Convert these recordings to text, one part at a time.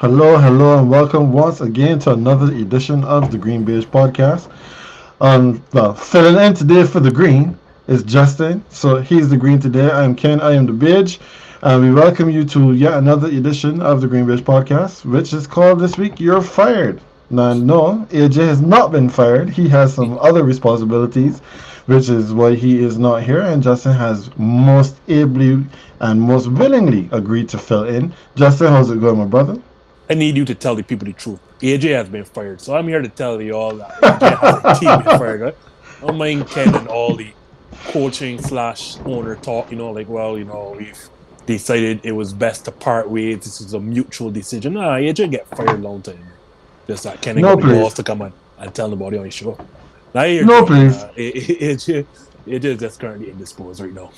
Hello, hello, and welcome once again to another edition of the GreenBaje podcast. Filling in today for the Green is Justin. So he's the Green today. I am Ken. I am the Beige. And we welcome you to yet another edition of the GreenBaje podcast, which is called this week "You're Fired." Now, no, AJ has not been fired. He has some other responsibilities, which is why he is not here. And Justin has most ably and most willingly agreed to fill in. Justin, how's it going, my brother? I need you to tell the people the truth. AJ has been fired, so I'm here to tell you all that AJ has indeed been fired. Right? I don't mind Ken and all the coaching slash owner talk. We've decided it was best to part ways. This is a mutual decision. Nah, AJ get fired long time. Just that Ken No, got the balls please. to come and tell nobody on his show. Now you're No, joking. please. AJ is just currently indisposed right now.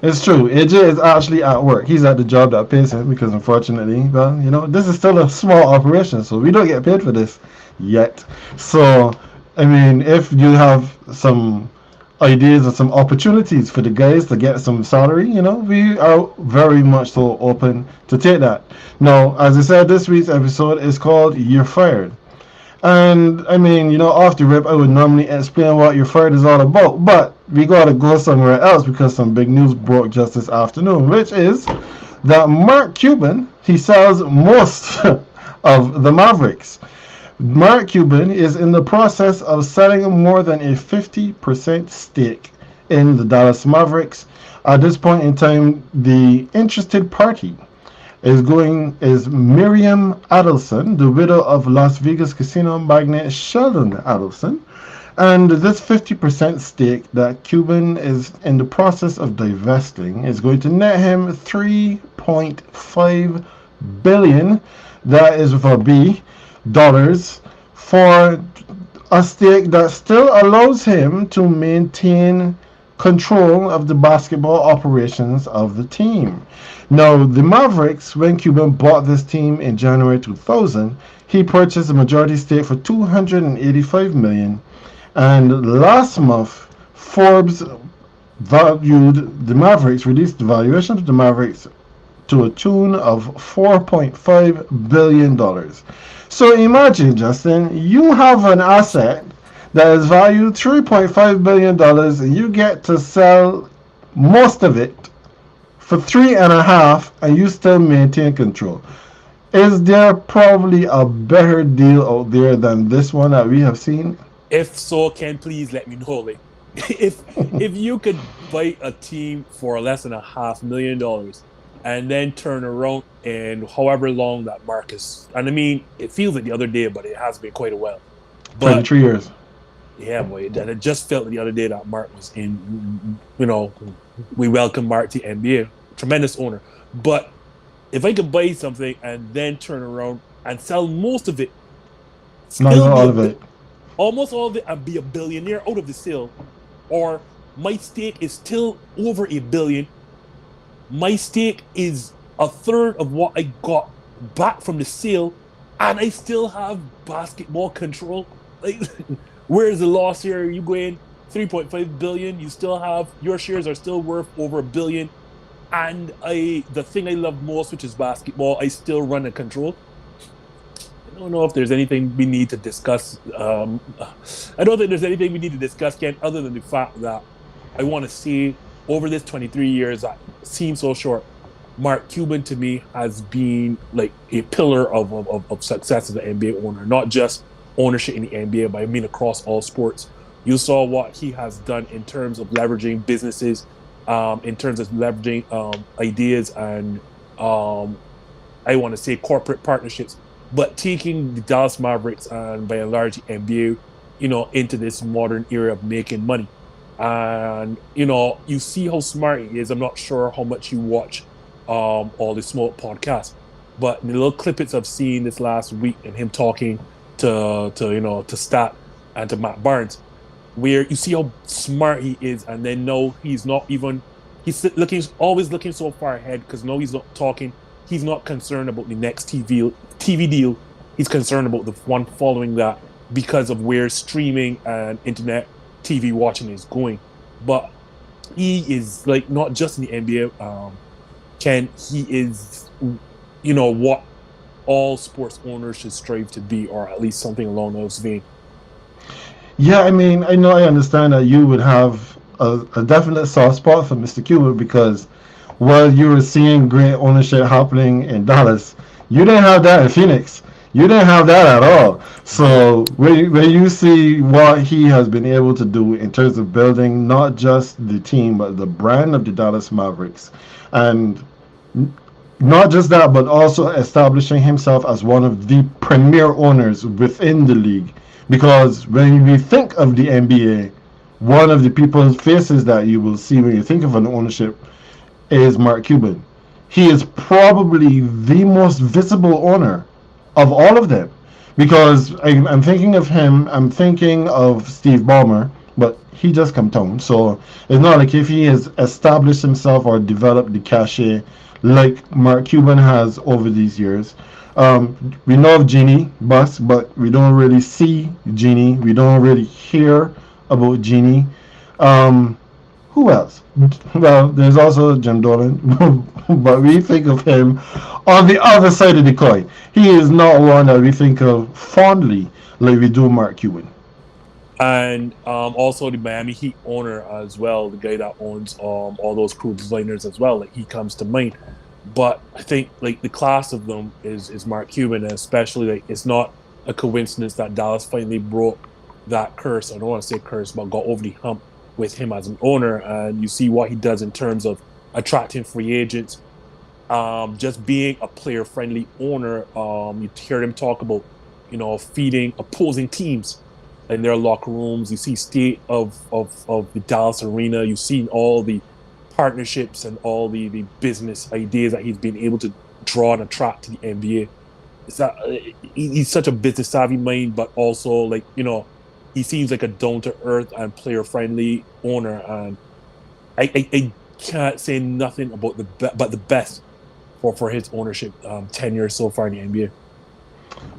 It's true. AJ is actually at work. He's at the job that pays him because, unfortunately, well, this is still a small operation, so we don't get paid for this yet. So, I mean, if you have some ideas or some opportunities for the guys to get some salary, we are very much so open to take that. Now, as I said, this week's episode is called You're Fired. And I mean, off the rip, I would normally explain what your fight is all about, but we gotta go somewhere else because some big news broke just this afternoon, which is that Mark Cuban he sells most of the Mavericks. Mark Cuban is in the process of selling more than a 50% stake in the Dallas Mavericks. At this point in time, the interested party is Miriam Adelson, the widow of Las Vegas casino magnate Sheldon Adelson. And this 50% stake that Cuban is in the process of divesting is going to net him 3.5 billion, that is for B, dollars, for a stake that still allows him to maintain control of the basketball operations of the team. Now, the Mavericks, when Cuban bought this team in January 2000, he purchased a majority stake for 285 million. And last month, Forbes valued the Mavericks, released the valuation of the Mavericks to a tune of $4.5 billion. So imagine, Justin, you have an asset that is valued $3.5 billion and you get to sell most of it for three and a half and you still maintain control. Is there probably a better deal out there than this one that we have seen? If so, Ken, please let me know. Like, if you could buy a team for less than $500,000 and then turn around and however long that Marcus, and I mean, it feels like the other day, but it has been quite a while. But 23 years. yeah, boy, that it just felt the other day that Mark was in. We welcome Mark to NBA, tremendous owner. But if I could buy something and then turn around and sell most of it, Not even still be all of it. almost all of it, and be a billionaire out of the sale, or my stake is still over a billion. My stake is a third of what I got back from the sale, and I still have basketball control. Like, where's the loss here? You go in 3.5 billion. You still have your shares are still worth over a billion, and the thing I love most, which is basketball, I still run and control. I don't know if there's anything we need to discuss. I don't think there's anything we need to discuss, Ken, other than the fact that I want to see over this 23 years that seems so short. Mark Cuban to me has been like a pillar of success as an NBA owner, not just ownership in the NBA, but I mean across all sports. You saw what he has done in terms of leveraging businesses, in terms of leveraging ideas and I want to say corporate partnerships, but taking the Dallas Mavericks and by and large the NBA, into this modern era of making money. And you see how smart he is. I'm not sure how much you watch all the Smoke podcasts, but the little clippets I've seen this last week and him talking to Stat and to Matt Barnes, where you see how smart he is, and then no, he's always looking so far ahead because no, he's not talking. He's not concerned about the next TV deal. He's concerned about the one following that because of where streaming and internet TV watching is going. But he is like not just in the NBA. Ken, he is, what all sports owners should strive to be, or at least something along those vein. Yeah, I mean, I know I understand that you would have a definite soft spot for Mr. Cuba because while you were seeing great ownership happening in Dallas, you didn't have that in Phoenix. You didn't have that at all. Nope. So when you see what he has been able to do in terms of building not just the team but the brand of the Dallas Mavericks, and not just that, but also establishing himself as one of the premier owners within the league. Because when we think of the NBA, one of the people's faces that you will see when you think of an ownership is Mark Cuban. He is probably the most visible owner of all of them. Because I'm thinking of him, I'm thinking of Steve Ballmer, but he just come down. So it's not like if he has established himself or developed the cachet like Mark Cuban has over these years. We know of Genie Bus, but we don't really see Genie. We don't really hear about Genie. Um, who else? Well, there's also Jim Dolan, but we think of him on the other side of the coin. He is not one that we think of fondly like we do Mark Cuban. And also the Miami Heat owner as well, the guy that owns all those crew designers as well. Like he comes to mind. But I think like the class of them is Mark Cuban, and especially like it's not a coincidence that Dallas finally broke that curse. I don't want to say curse, but got over the hump with him as an owner. And you see what he does in terms of attracting free agents, just being a player friendly owner. You hear him talk about, feeding opposing teams in their locker rooms. You see state of the Dallas arena. You've seen all the partnerships and all the business ideas that he's been able to draw and attract to the NBA. It's that he's such a business savvy mind, but also like he seems like a down to earth and player friendly owner. And I can't say nothing about the best for his ownership tenure so far in the NBA.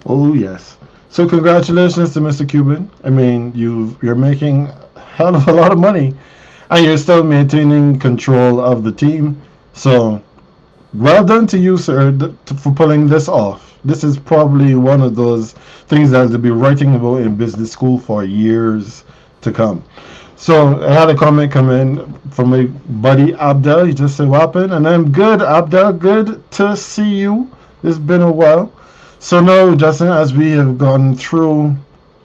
Oh yes. So congratulations to Mr. Cuban. I mean, you're making a hell of a lot of money, and you're still maintaining control of the team. So well done to you, sir, for pulling this off. This is probably one of those things that they'll be writing about in business school for years to come. So I had a comment come in from my buddy Abdel. He just said, "What happened?" And I'm good, Abdel. Good to see you. It's been a while. So now, Justin, as we have gone through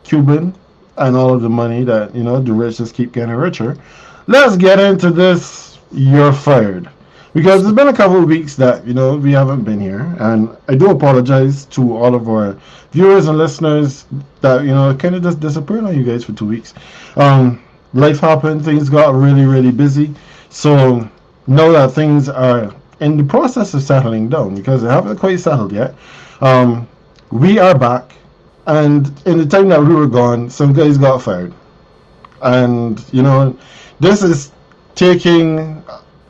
Cuban and all of the money that the rich just keep getting richer, let's get into this. You're fired, because it's been a couple of weeks that we haven't been here, and I do apologize to all of our viewers and listeners that kind of just disappeared on you guys for 2 weeks. Life happened, things got really really busy, so now that things are in the process of settling down, because they haven't quite settled yet. We are back, and in the time that we were gone, some guys got fired, and this is taking,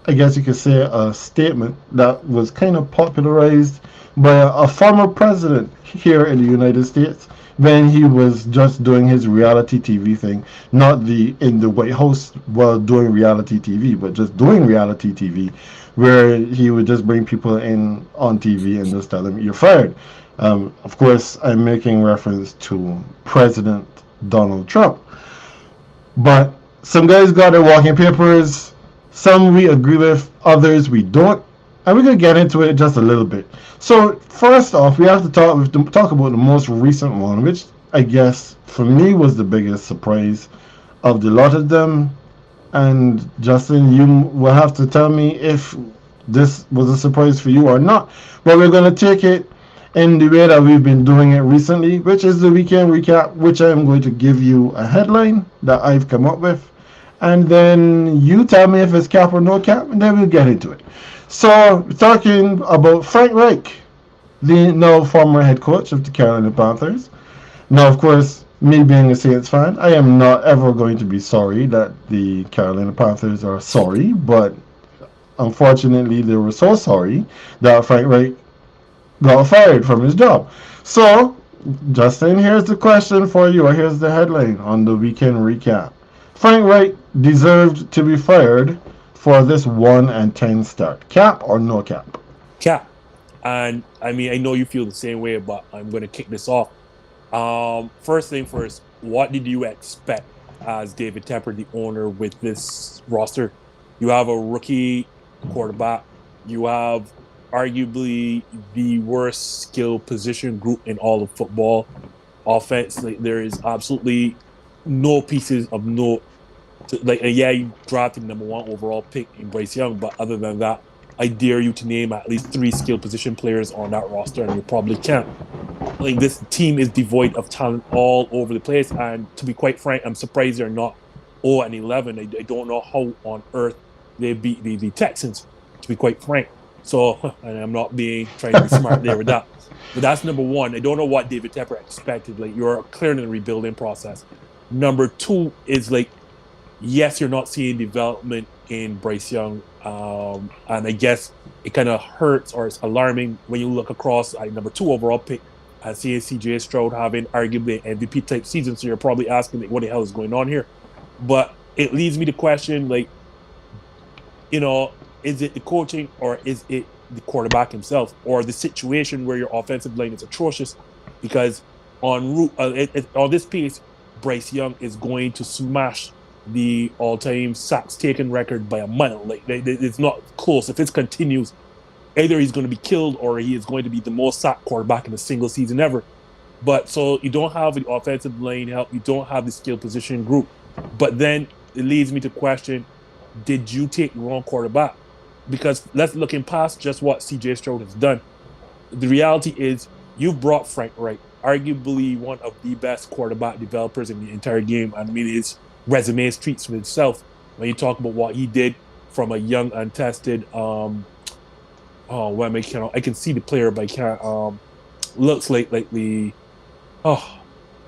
I guess you could say, a statement that was kind of popularized by a former president here in the United States when he was just doing his reality TV thing, not in the White House while doing reality TV, but just doing reality TV, where he would just bring people in on TV and just tell them you're fired. Of course, I'm making reference to President Donald Trump. But some guys got their walking papers. Some we agree with, others we don't. And we're going to get into it just a little bit. So first off, we have to talk about the most recent one, which I guess for me was the biggest surprise of the lot of them. And Justin, you will have to tell me if this was a surprise for you or not. But we're going to take it in the way that we've been doing it recently, which is the weekend recap, which I am going to give you a headline that I've come up with. And then you tell me if it's cap or no cap, and then we'll get into it. So, talking about Frank Reich, the now former head coach of the Carolina Panthers. Now, of course, me being a Saints fan, I am not ever going to be sorry that the Carolina Panthers are sorry, but unfortunately, they were so sorry that Frank Reich got fired from his job. So, Justin, here's the question for you, or here's the headline on the weekend recap. Frank Reich deserved to be fired for this 1-10 start. Cap or no cap? Cap. And I mean, I know you feel the same way, but I'm going to kick this off. First thing first, what did you expect as David Tepper, the owner, with this roster? You have a rookie quarterback. You have arguably the worst skill position group in all of football. Offense, like there is absolutely no pieces of note. Yeah, you drafted number one overall pick in Bryce Young, but other than that, I dare you to name at least three skill position players on that roster, and you probably can't. Like this team is devoid of talent all over the place, and to be quite frank, I'm surprised they're not 0-11. I don't know how on earth they beat the Texans. To be quite frank, so and I'm not being trying to be smart there with that. But that's number one. I don't know what David Tepper expected. Like you're clearly in the rebuilding process. Number two is like, yes, you're not seeing development in Bryce Young, and I guess it kind of hurts or it's alarming when you look across number two overall pick and seeing CJ Stroud having arguably an MVP type season. So you're probably asking, like, what the hell is going on here? But it leads me to question, like, is it the coaching or is it the quarterback himself or the situation where your offensive line is atrocious? Because on this pace, Bryce Young is going to smash the all-time sacks taken record by a mile. Like it's not close. If it continues, either he's going to be killed or he is going to be the most sacked quarterback in a single season ever. But so you don't have the offensive line help. You don't have the skill position group. But then it leads me to question, did you take the wrong quarterback? Because let's looking past just what CJ Stroud has done. The reality is you've brought Frank Reich, arguably one of the best quarterback developers in the entire game. I mean, his resume speaks for itself when you talk about what he did from a young, untested. I can see the player, but I can't. Looks like the.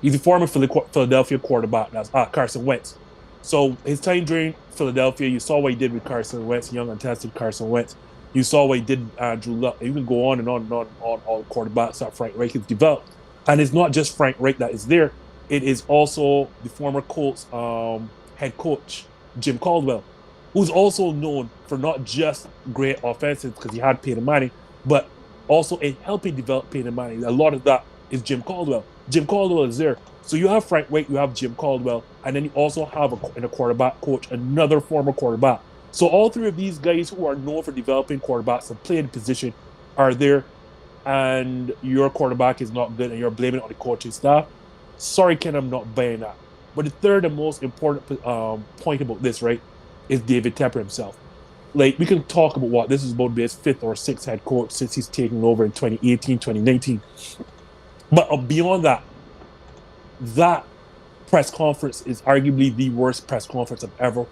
He's a former Philadelphia quarterback. That's Carson Wentz. So his time during Philadelphia, you saw what he did with Carson Wentz, young, untested Carson Wentz. You saw what he did with Andrew Luck. You can go on and on and on all the quarterbacks that Frank Reich has developed. And it's not just Frank Reich that is there. It is also the former Colts head coach, Jim Caldwell, who's also known for not just great offenses because he had Peyton Manning, but also in helping develop Peyton Manning. A lot of that is Jim Caldwell. Jim Caldwell is there. So you have Frank Reich, you have Jim Caldwell, and then you also have in a quarterback coach, another former quarterback. So all three of these guys who are known for developing quarterbacks and playing the position are there, and your quarterback is not good and you're blaming it on the coaching staff. Sorry, Ken, I'm not buying that. But the third and most important point about this, right, is David Tepper himself. Like, we can talk about what this is about to be his fifth or sixth head coach since he's taken over in 2018, 2019. But beyond that, that press conference is arguably the worst press conference I've ever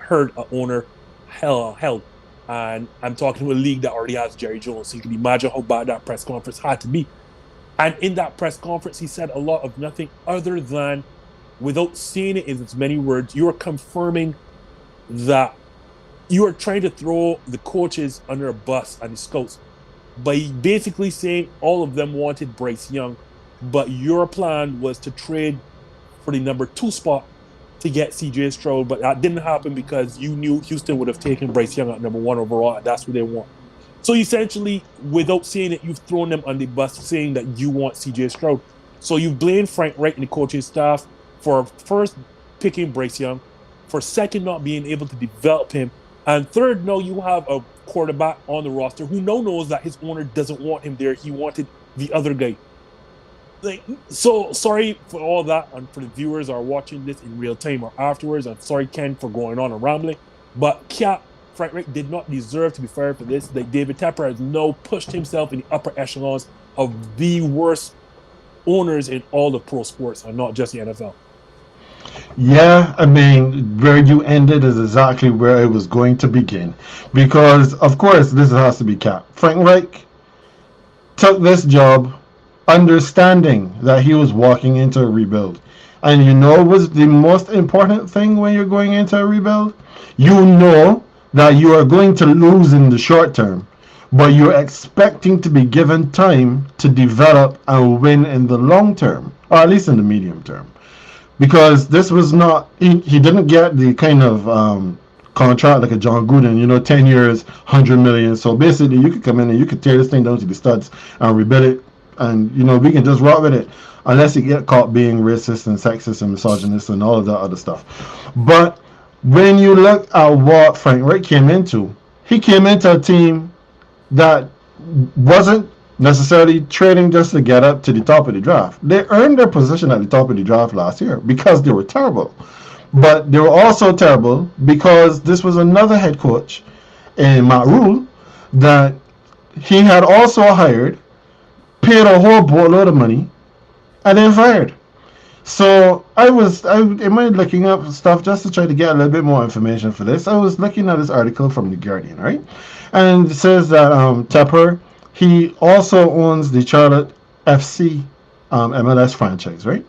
heard an owner held. And I'm talking to a league that already has Jerry Jones. So you can imagine how bad that press conference had to be. And in that press conference, he said a lot of nothing other than, without saying it in as many words, you are confirming that you are trying to throw the coaches under a bus and the scouts by basically saying all of them wanted Bryce Young, but your plan was to trade for the number 2 spot to get CJ Stroud, but that didn't happen because you knew Houston would have taken Bryce Young at number 1 overall, and that's what they want. So essentially, without saying it, you've thrown them on the bus saying that you want CJ Stroud. So you blame Frank Reich and the coaching staff for first picking Bryce Young, for second not being able to develop him, and third, now you have a quarterback on the roster who now knows that his owner doesn't want him there. He wanted the other guy. Like, so sorry for all that, and for the viewers who are watching this in real time or afterwards. I'm sorry, Ken, for going on and rambling, but Frank Reich did not deserve to be fired for this. Like, David Tepper has now pushed himself in the upper echelons of the worst owners in all of pro sports, and not just the NFL. Yeah, I mean, where you ended is exactly where I was going to begin. Because, of course, this has to be capped. Frank Reich took this job understanding that he was walking into a rebuild. And you know what's the most important thing when you're going into a rebuild? You know that you are going to lose in the short term, but you're expecting to be given time to develop and win in the long term, or at least in the medium term. Because this was not, he didn't get the kind of contract like a John Gruden, 10 years, 100 million. So basically, you could come in and you could tear this thing down to the studs and rebuild it, and we can just rock with it, unless you get caught being racist and sexist and misogynist and all of that other stuff. But when you look at what Frank Reich came into, he came into a team that wasn't necessarily trading just to get up to the top of the draft. They earned their position at the top of the draft last year because they were terrible. But they were also terrible because this was another head coach in Matt Rule that he had also hired, paid a whole boatload of money, and then fired. So I am looking up stuff just to try to get a little bit more information for this. I was looking at this article from The Guardian, right? And it says that Tepper, he also owns the Charlotte FC MLS franchise, right?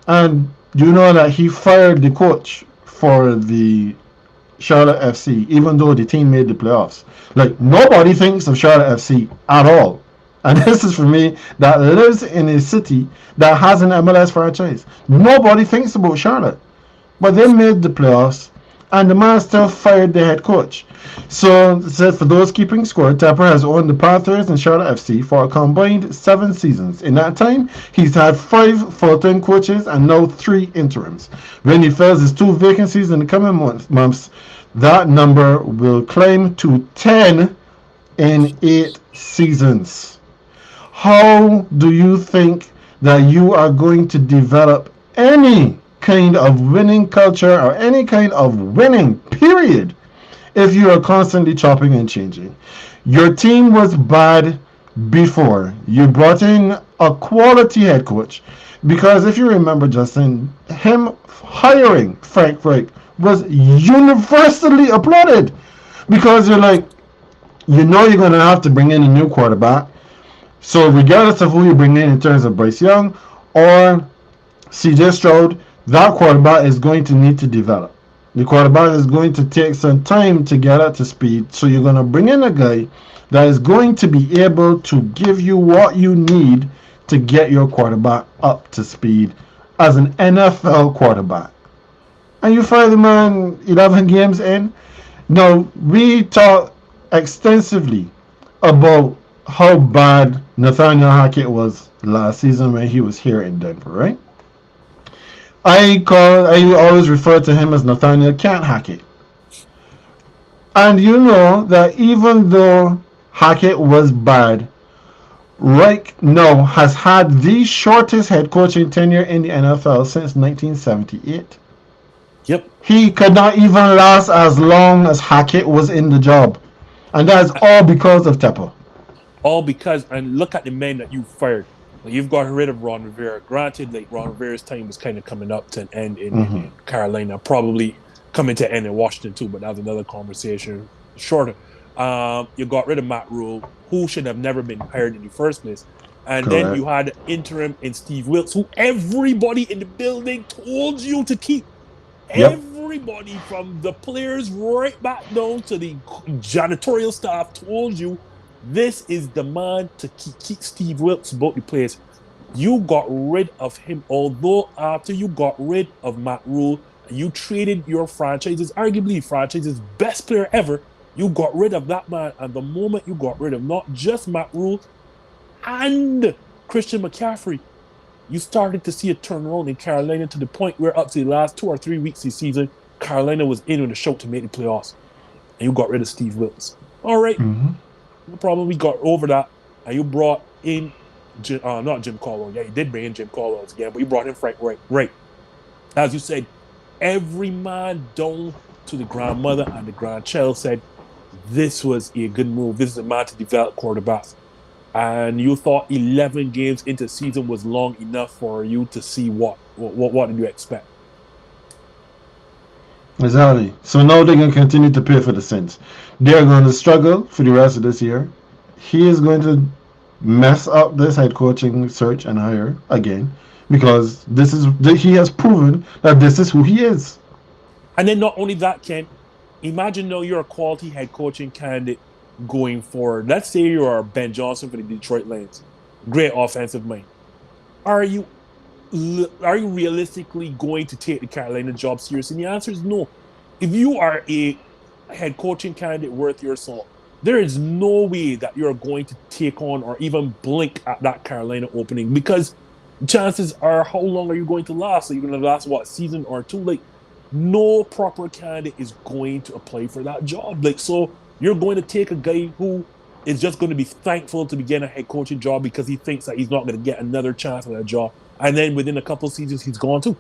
And you know that he fired the coach for the Charlotte FC, even though the team made the playoffs. Like, nobody thinks of Charlotte FC at all. And this is for me that lives in a city that has an MLS franchise. Nobody thinks about Charlotte. But they made the playoffs, and the man still fired the head coach. So, it said for those keeping score, Tapper has owned the Panthers and Charlotte FC for a combined 7 seasons. In that time, he's had 5 full-time coaches and now 3 interims. When he fills his 2 vacancies in the coming months, that number will climb to 10 in 8 seasons. How do you think that you are going to develop any kind of winning culture or any kind of winning, period, if you are constantly chopping and changing? Your team was bad before. You brought in a quality head coach. Because if you remember, Justin, him hiring Frank Reich was universally applauded. Because you're like, you're going to have to bring in a new quarterback. So regardless of who you bring in terms of Bryce Young or CJ Stroud, that quarterback is going to need to develop. The quarterback is going to take some time to get up to speed. So you're going to bring in a guy that is going to be able to give you what you need to get your quarterback up to speed as an NFL quarterback. And you fire the man 11 games in. Now, we talked extensively about how bad Nathaniel Hackett was last season when he was here in Denver, right? I always refer to him as Nathaniel Can't Hackett. And you know that even though Hackett was bad, Reich now has had the shortest head coaching tenure in the NFL since 1978. Yep. He could not even last as long as Hackett was in the job. And that is all because of Tepper. All because, and look at the men that you fired. You've got rid of Ron Rivera. Granted, like Ron Rivera's time was kind of coming up to an end in Carolina, probably coming to an end in Washington too, but that was another conversation shorter. You got rid of Matt Rule, who should have never been hired in the first place. And Correct. Then you had interim in Steve Wilkes, who everybody in the building told you to keep. Yep. Everybody from the players right back down to the janitorial staff told you this is the man to keep Steve Wilkes about the place. You got rid of him, although after you got rid of Matt Rule, you traded your franchise's, arguably franchise's best player ever. You got rid of that man, and the moment you got rid of not just Matt Rule and Christian McCaffrey, you started to see a turnaround in Carolina to the point where up to the last 2 or 3 weeks of the season, Carolina was in on the show to make the playoffs. And you got rid of Steve Wilkes. All right. No problem. We got over that. And you brought in, not Jim Caldwell. Yeah, you did bring in Jim Caldwell again, but you brought in Frank Reich. Right. As you said, every man down to the grandmother and the grandchild said, this was a good move. This is a man to develop quarterbacks. And you thought 11 games into the season was long enough for you to see what did you expect? Exactly. So now they're going to continue to pay for the sins. They're going to struggle for the rest of this year. He is going to mess up this head coaching search and hire again because he has proven that this is who he is. And then not only that, Ken, imagine now you're a quality head coaching candidate going forward. Let's say you are Ben Johnson for the Detroit Lions. Great offensive mind. Are you realistically going to take the Carolina job seriously? And the answer is no. If you are a head coaching candidate worth your salt. There is no way that you're going to take on or even blink at that Carolina opening, because chances are, how long are you going to last? Are you going to last, what, a season or two? Like, no proper candidate is going to apply for that job. Like, so you're going to take a guy who is just going to be thankful to be getting a head coaching job because he thinks that he's not going to get another chance at that job. And then within a couple of seasons, he's gone too.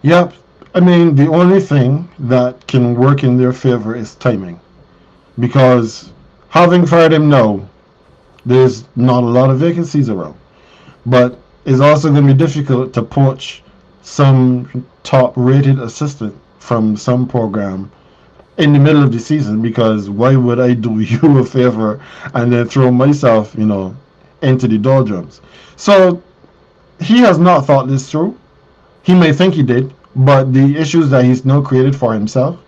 Yep. I mean, the only thing that can work in their favor is timing. Because having fired him now, there's not a lot of vacancies around. But it's also going to be difficult to poach some top rated assistant from some program in the middle of the season, because why would I do you a favor and then throw myself, into the doldrums? So he has not thought this through. He may think he did, but the issues that he's now created for himself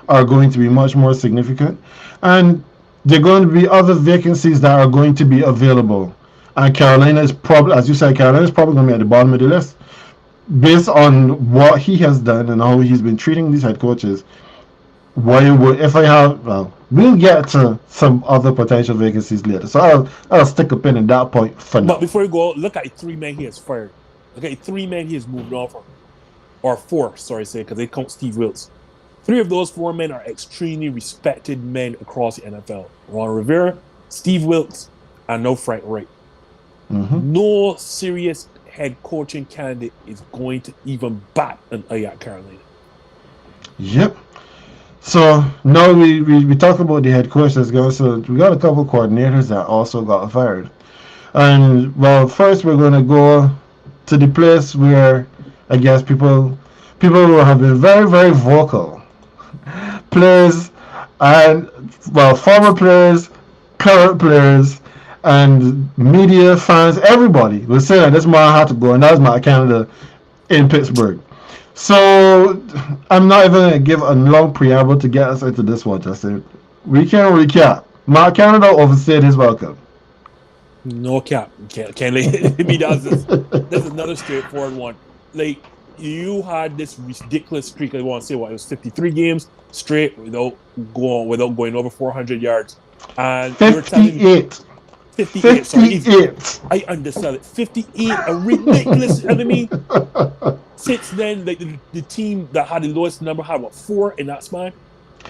are going to be much more significant. And there are going to be other vacancies that are going to be available. And Carolina is probably, as you said, Carolina is probably going to be at the bottom of the list based on what he has done and how he's been treating these head coaches. Why would, if I have, well, we'll get to some other potential vacancies later. So I'll stick a pin in that point for now. But before you go, look at 3 men he has fired. Look at 3 men he has moved on from. Or 4, sorry, because they count Steve Wilkes. 3 of those 4 men are extremely respected men across the NFL. Ron Rivera, Steve Wilkes, and no Frank Reich. Mm-hmm. No serious head coaching candidate is going to even bat an eye at Carolina. Yep. So now we talk about the head coach that's going. So we got a couple coordinators that also got fired. And well, first we're going to go to the place where I guess people who have been very, very vocal. Players and, well, former players, current players, and media, fans, everybody was saying that this man had to go, and that was Matt Canada in Pittsburgh. So I'm not even going to give a long preamble to get us into this one, Justin. We can recap. Matt Canada overstayed his welcome. No cap. Can't let me does this. This is another straightforward one. Like, you had this ridiculous streak. I want to say what it was, 53 games straight without going over 400 yards. And 58. 58. Sorry, I undersell it. 58, a ridiculous. I mean, since then, like the team that had the lowest number had what, 4 in that span?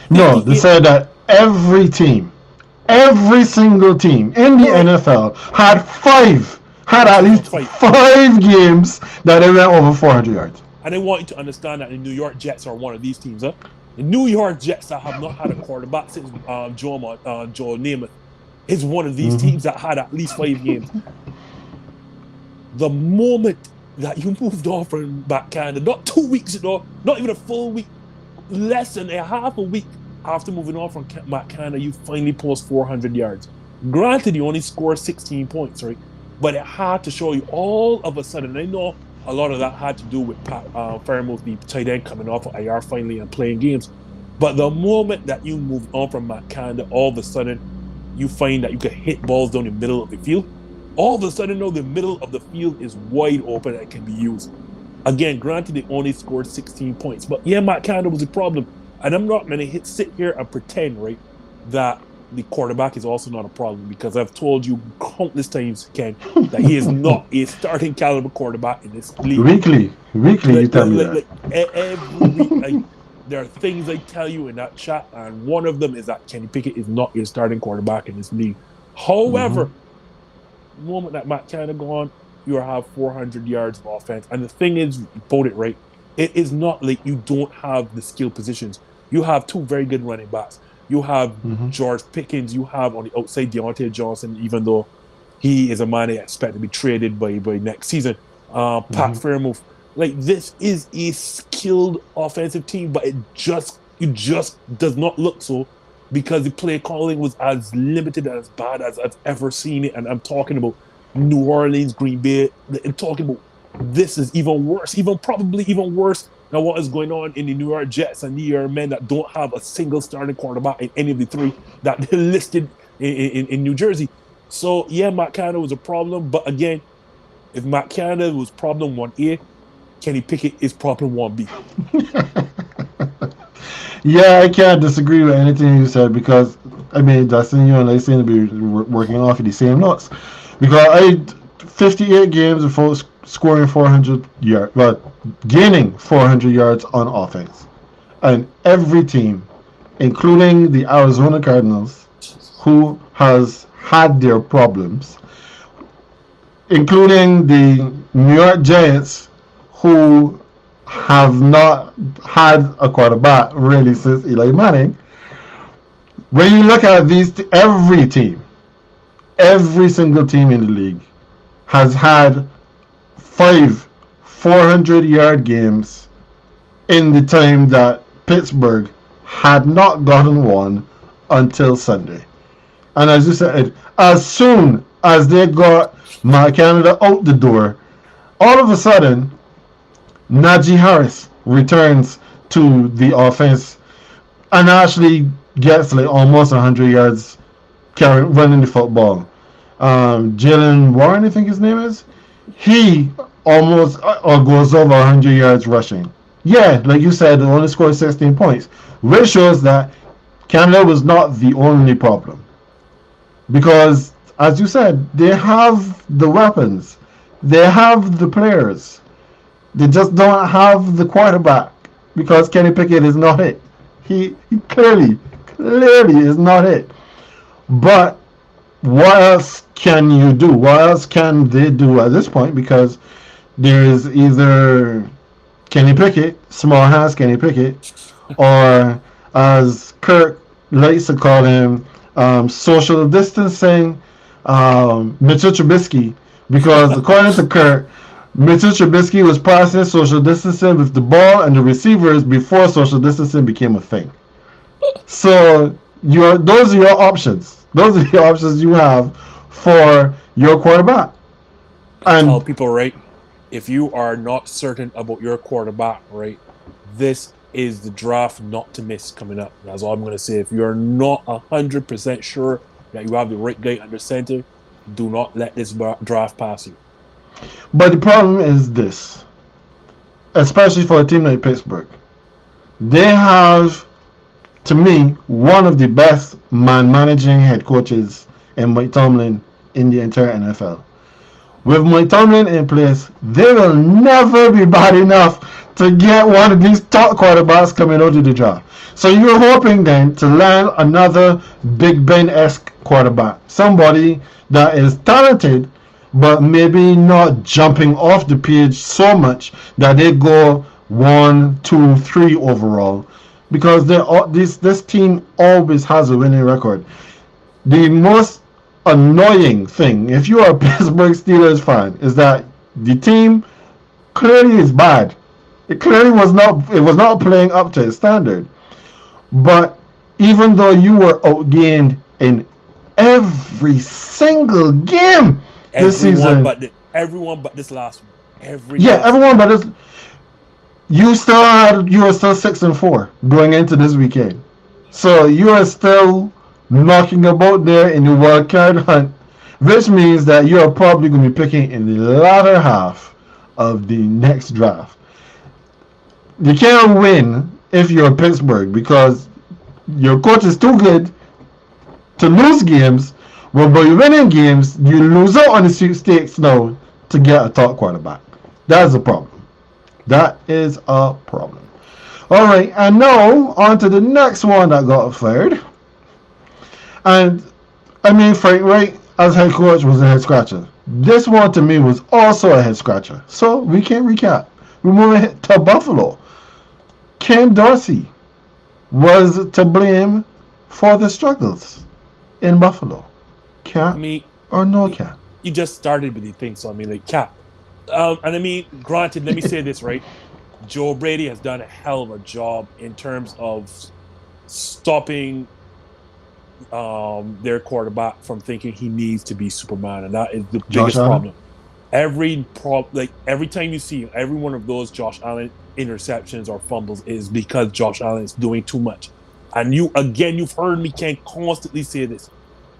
No, they said that every single team in the NFL had at least 5 games that they went over 400 yards. And I want you to understand that the New York Jets are one of these teams. Huh? The New York Jets that have not had a quarterback since Joe Namath is one of these teams that had at least 5 games. The moment that you moved on from Matt Canada, not 2 weeks ago, not even a full week, less than a half a week after moving on from Matt Canada, you finally post 400 yards. Granted, you only scored 16 points, right? But it had to show you all of a sudden. I know a lot of that had to do with Pat Fairmouth, the tight end, coming off of IR finally and playing games. But the moment that you moved on from Matt Canada, all of a sudden, you find that you can hit balls down the middle of the field. All of a sudden, now the middle of the field is wide open and can be used. Again, granted, they only scored 16 points. But yeah, Matt Canada was a problem. And I'm not going to sit here and pretend, right, that the quarterback is also not a problem, because I've told you countless times, Ken, that he is not a starting caliber quarterback in this league. Weekly, you tell me that. Every week, there are things I tell you in that chat, and one of them is that Kenny Pickett is not a starting quarterback in this league. However, the moment that Matt Canada gone, you have 400 yards of offense. And the thing is, about it, right, it is not like you don't have the skill positions. You have 2 very good running backs. You have George Pickens. You have on the outside Deontay Johnson, even though he is a man I expect to be traded by next season. Pat Fairmouth. Like, this is a skilled offensive team, but it just does not look so, because the play calling was as limited and as bad as I've ever seen it. And I'm talking about New Orleans, Green Bay. I'm talking about, this is even worse, probably even worse than what is going on in the New York Jets and New York men that don't have a single starting quarterback in any of the 3 that they listed in New Jersey. So yeah, Matt Canada was a problem, but again, if Matt Canada was problem 1A, Kenny Pickett is problem 1B. Yeah, I can't disagree with anything you said because I mean Dustin, you and I seem to be working off of the same notes. Because I 58 games before scoring 400 yards, but gaining 400 yards on offense, and every team, including the Arizona Cardinals, who has had their problems, including the New York Giants, who have not had a quarterback really since Eli Manning. When you look at these, every single team in the league has had 400-yard games in the time that Pittsburgh had not gotten one until Sunday. And as you said, as soon as they got Matt Canada out the door, all of a sudden, Najee Harris returns to the offense and actually gets like almost 100 yards running the football. Jalen Warren, I think his name is, he almost goes over 100 yards rushing. Yeah, like you said, they only scored 16 points, which shows that Canada was not the only problem. Because, as you said, they have the weapons, they have the players, they just don't have the quarterback because Kenny Pickett is not it. He clearly is not it. But what else can you do? What else can they do at this point? Because there is either Kenny Pickett, small hands Kenny Pickett, or as Kirk likes to call him, social distancing Mitchell Trubisky. Because according to Kirk, Mitchell Trubisky was practicing social distancing with the ball and the receivers before social distancing became a thing. So those are your options. Those are the options you have for your quarterback. And tell people, right, if you are not certain about your quarterback, right, this is the draft not to miss coming up. That's all I'm going to say. If you're not 100% sure that you have the right guy under center, do not let this draft pass you. But the problem is this, especially for a team like Pittsburgh. They have, to me, one of the best man-managing head coaches in Mike Tomlin in the entire NFL. With Mike Tomlin in place, they will never be bad enough to get one of these top quarterbacks coming out of the draft. So you're hoping then to land another Big Ben-esque quarterback. Somebody that is talented, but maybe not jumping off the page so much that they go 1, 2, 3 overall. Because this team always has a winning record. The most annoying thing, if you are a Pittsburgh Steelers fan, is that the team clearly is bad. It clearly was not playing up to its standard. But even though you were outgained in every single game this season, everyone but this last one. Everyone but this. You were still 6-4 going into this weekend, so you are still knocking about there in the wild card hunt, which means that you are probably going to be picking in the latter half of the next draft. You can't win if you're Pittsburgh because your coach is too good to lose games. But by winning games, you lose out on the sweepstakes now to get a top quarterback. That's a problem. That is a problem. All right, and now on to the next one that got fired. And I mean, Frank Reich as head coach was a head scratcher. This one to me was also a head scratcher. So we can recap. We're moving to Buffalo. Ken Dorsey was to blame for the struggles in Buffalo. Cap or no cap? You just started with the thing, so I mean, like, cap. And I mean, granted, let me say this, right? Joe Brady has done a hell of a job in terms of stopping their quarterback from thinking he needs to be Superman, and that is the biggest problem. Every time you see every one of those Josh Allen interceptions or fumbles is because Josh Allen is doing too much. And you've heard me constantly say this.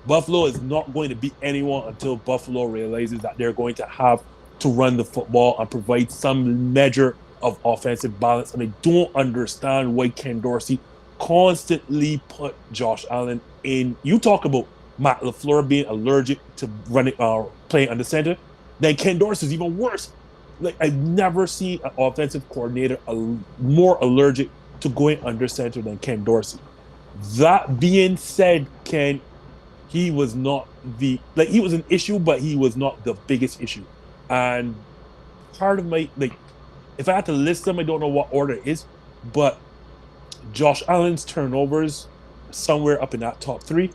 Buffalo is not going to beat anyone until Buffalo realizes that they're going to have to run the football and provide some measure of offensive balance. And I don't understand why Ken Dorsey constantly put Josh Allen in. You talk about Matt LaFleur being allergic to playing under center. Then Ken Dorsey's even worse. Like, I've never seen an offensive coordinator more allergic to going under center than Ken Dorsey. That being said, Ken, he was not he was an issue, but he was not the biggest issue. And part of my, if I had to list them, I don't know what order it is, but Josh Allen's turnovers somewhere up in that top 3.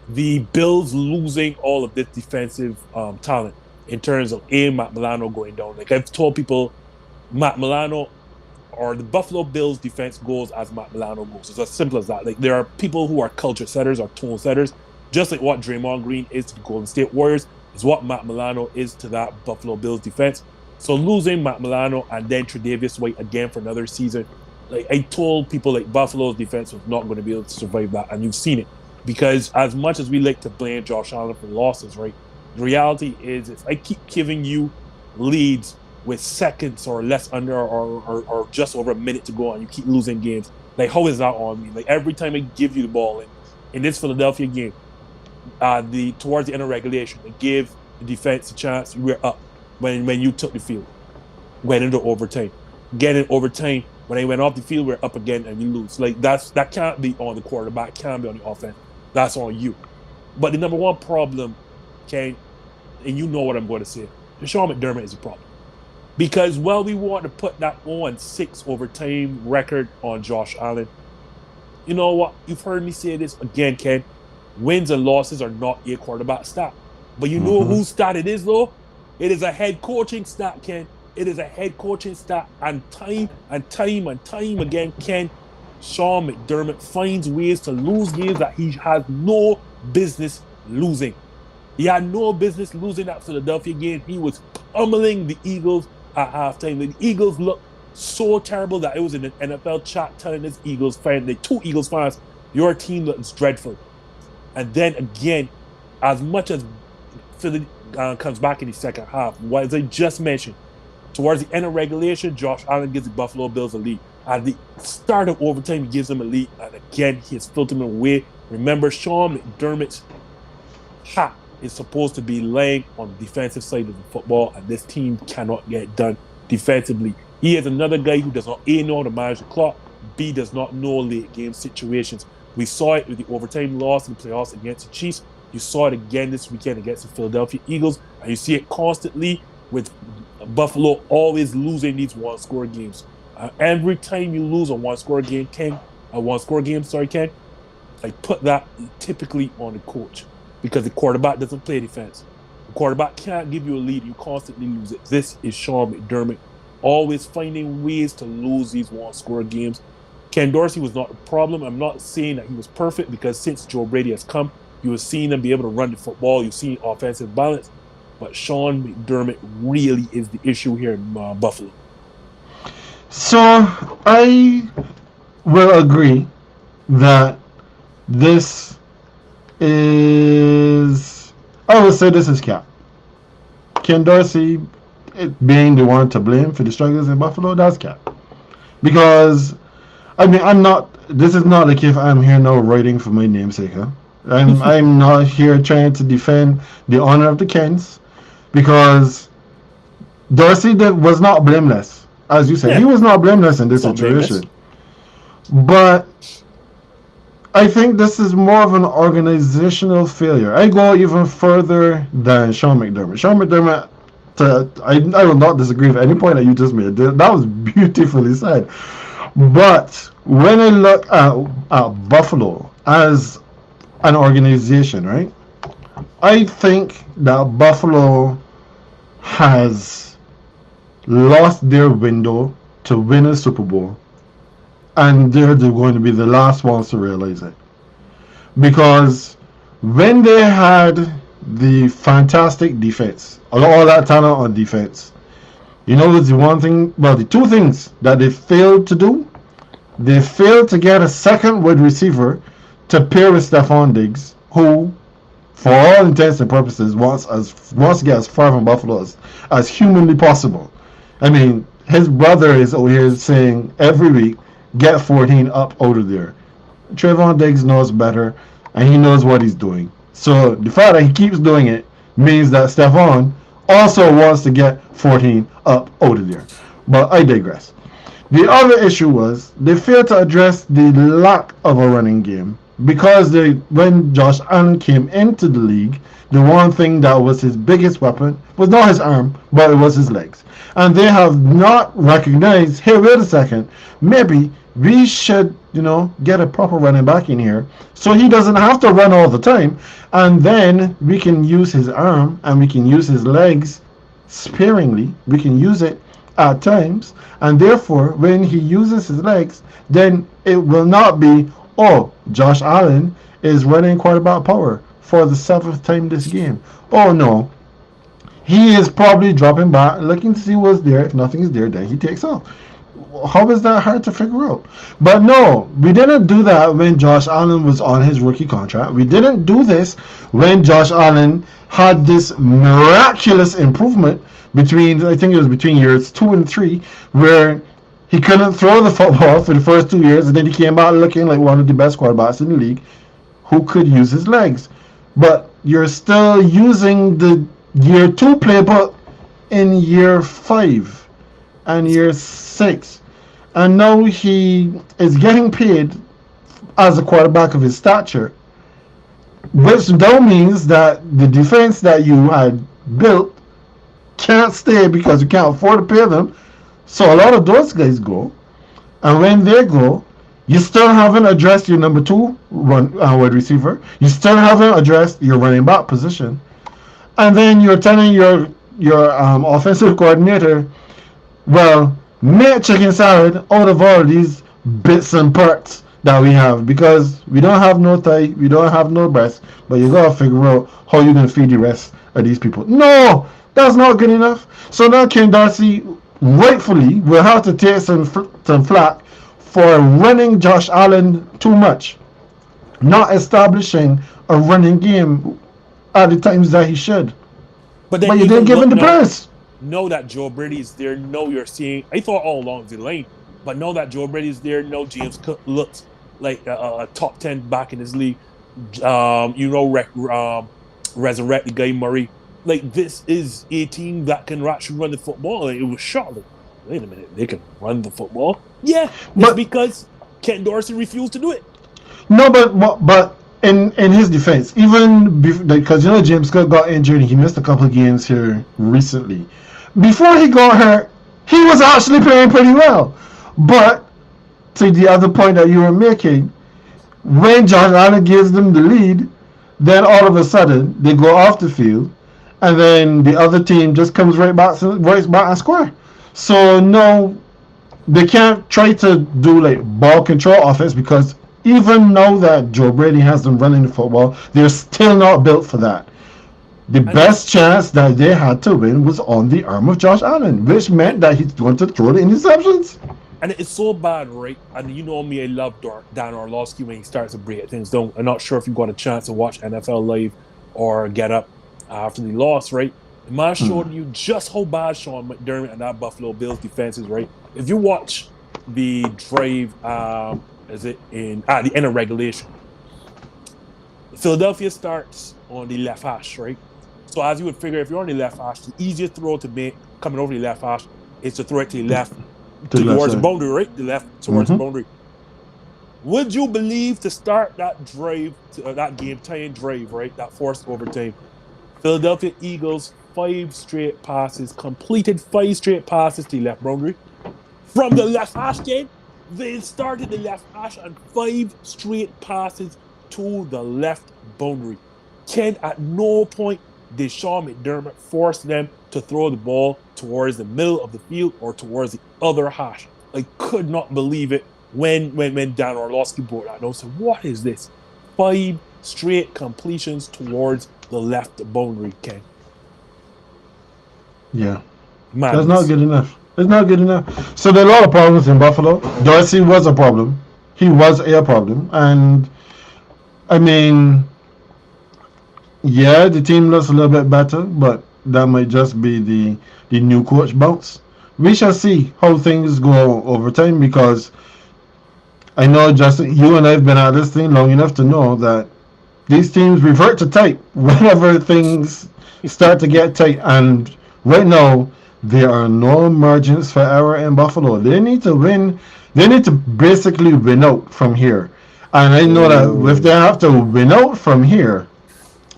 The Bills losing all of this defensive talent in terms of Matt Milano going down. Like, I've told people, Matt Milano or the Buffalo Bills defense goes as Matt Milano goes. It's as simple as that. Like, there are people who are culture setters or tone setters, just like what Draymond Green is to the Golden State Warriors, is what Matt Milano is to that Buffalo Bills defense. So losing Matt Milano and then Tre'Davious White again for another season, like, I told people, like, Buffalo's defense was not going to be able to survive that, and you've seen it. Because as much as we like to blame Josh Allen for losses, right, the reality is if I keep giving you leads with seconds or less under or just over a minute to go and you keep losing games, like, how is that on me? Like, every time I give you the ball in this Philadelphia game, towards the end of regulation, I give the defense a chance. We're up when you took the field, went into overtime. Again in overtime, when I went off the field, we're up again and we lose. Like, that can't be on the quarterback, can't be on the offense. That's on you. But the number one problem, okay, and you know what I'm going to say, Sean McDermott is a problem. Because while we want to put that 0-6 overtime record on Josh Allen, you know what? You've heard me say this again, Ken. Wins and losses are not a quarterback stat. But you know whose stat it is, though? It is a head coaching stat, Ken. It is a head coaching stat. And time again, Ken, Sean McDermott finds ways to lose games that he has no business losing. He had no business losing that Philadelphia game. He was pummeling the Eagles at halftime. The Eagles looked so terrible that it was in an NFL chat telling this Eagles fan, the 2 Eagles fans, your team looks dreadful. And then again, as much as Philly comes back in the second half, what as I just mentioned, towards the end of regulation, Josh Allen gives the Buffalo Bills a lead. At the start of overtime, he gives them a lead. And again, he has filtered them away. Remember, Sean McDermott's hat is supposed to be laying on the defensive side of the football, and this team cannot get done defensively. He is another guy who does not A, know how to manage the clock, B, does not know late game situations. We saw it with the overtime loss in the playoffs against the Chiefs. You saw it again this weekend against the Philadelphia Eagles, and you see it constantly with Buffalo always losing these one-score games. Every time you lose a one-score game, Ken, I put that typically on the coach because the quarterback doesn't play defense. The quarterback can't give you a lead. You constantly lose it. This is Sean McDermott, always finding ways to lose these one-score games. Ken Dorsey was not a problem. I'm not saying that he was perfect because since Joe Brady has come, you have seen them be able to run the football. You've seen offensive balance. But Sean McDermott really is the issue here in Buffalo. So I will agree that this is, I would say this is cap. Ken Dorsey being the one to blame for the struggles in Buffalo, that's cap. Because, I mean, this is not like if I'm here now writing for my namesake. Huh? I'm not here trying to defend the honor of the Kens, because Dorsey was not blameless. As you said, yeah. He was not blameless in this situation. But I think this is more of an organizational failure. I go even further than Sean McDermott. Sean McDermott, I will not disagree with any point that you just made. That was beautifully said. But when I look at Buffalo as an organization, right? I think that Buffalo has lost their window to win a Super Bowl, and they're going to be the last ones to realize it. Because when they had the fantastic defense, all that talent on defense, you know what's the one thing, well, the two things that they failed to do? They failed to get a second wide receiver to pair with Stephon Diggs, who, for all intents and purposes, wants to get as far from Buffalo as humanly possible. I mean, his brother is over here saying every week get 14 up out of there. Trayvon Diggs knows better, and he knows what he's doing. So the fact that he keeps doing it means that Stephon also wants to get 14 up out of there. But I digress. The other issue was they failed to address the lack of a running game because when Josh Allen came into the league, the one thing that was his biggest weapon was not his arm, but it was his legs. And they have not recognized, hey, wait a second, maybe we should, get a proper running back in here so he doesn't have to run all the time. And then we can use his arm and we can use his legs sparingly. We can use it at times. And therefore, when he uses his legs, then it will not be, oh, Josh Allen is running quarterback power for the 7th time this game. Oh, no. He is probably dropping back, looking to see what's there. If nothing is there, then he takes off. How is that hard to figure out? But no, we didn't do that when Josh Allen was on his rookie contract. We didn't do this when Josh Allen had this miraculous improvement I think it was between years 2 and 3, where he couldn't throw the football for the first 2 years, and then he came out looking like one of the best quarterbacks in the league who could use his legs. But you're still using the year 2 playbook in year 5 and year 6. And now he is getting paid as a quarterback of his stature, which now means that the defense that you had built can't stay because you can't afford to pay them. So a lot of those guys go. And when they go, you still haven't addressed your number 2 wide receiver. You still haven't addressed your running back position. And then you're telling your offensive coordinator, well, make chicken salad out of all these bits and parts that we have, because we don't have no thigh, we don't have no breast, but you gotta figure out how you're gonna feed the rest of these people. No, that's not good enough. So now Ken Dorsey rightfully will have to take some flack for running Josh Allen too much, not establishing a running game at the times that he should. But you didn't give him the burst. Know that Joe Brady's there. Know you're seeing. I thought all along the lane, but know that Joe Brady's there. Know James Cook looks like a top 10 back in his league. Resurrect the guy Murray. Like, this is a team that can actually run the football. Like, it was shot. Like, wait a minute, they can run the football? Yeah, but because Ken Dorsey refused to do it. No, but in his defense, even because James Cook got injured, he missed a couple of games here recently. Before he got hurt, he was actually playing pretty well. But to the other point that you were making, when Josh Allen gives them the lead, then all of a sudden they go off the field, and then the other team just comes right back and score. So no, they can't try to do like ball control offense, because even now that Joe Brady has them running the football, they're still not built for that. The best chance that they had to win was on the arm of Josh Allen, which meant that he's going to throw the interceptions. And it's so bad, right? And you know me, I love Dan Orlovsky when he starts to break things down. I'm not sure if you got a chance to watch NFL Live or Get Up after the loss, right? The man showed you just how bad Sean McDermott and that Buffalo Bills defense is, right? If you watch the drive, the end of regulation, Philadelphia starts on the left hash, right? So as you would figure, if you're on the left hash, the easiest throw to make coming over the left hash is to throw it to the left, towards the boundary, right? The left towards the boundary. Would you believe to start that drive, that game tying drive, right? That forced overtime. Philadelphia Eagles, 5 straight passes, completed 5 straight passes to the left boundary. From the left hash game, they started the left hash and 5 straight passes to the left boundary. At no point did Sean McDermott force them to throw the ball towards the middle of the field or towards the other hash. I could not believe it when Dan Orlovsky brought that. I said, what is this? 5 straight completions towards the left boundary, Ken. Yeah. Madness. That's not good enough. It's not good enough. So there are a lot of problems in Buffalo. Dorsey was a problem. He was a problem. And, I mean, yeah, the team looks a little bit better, but that might just be the new coach bounce. We shall see how things go over time, because I know, Justin, you and I have been at this thing long enough to know that these teams revert to type whenever things start to get tight. And right now, there are no margins for error in Buffalo. They need to win. They need to basically win out from here. And I know that if they Oh, have to win out from here,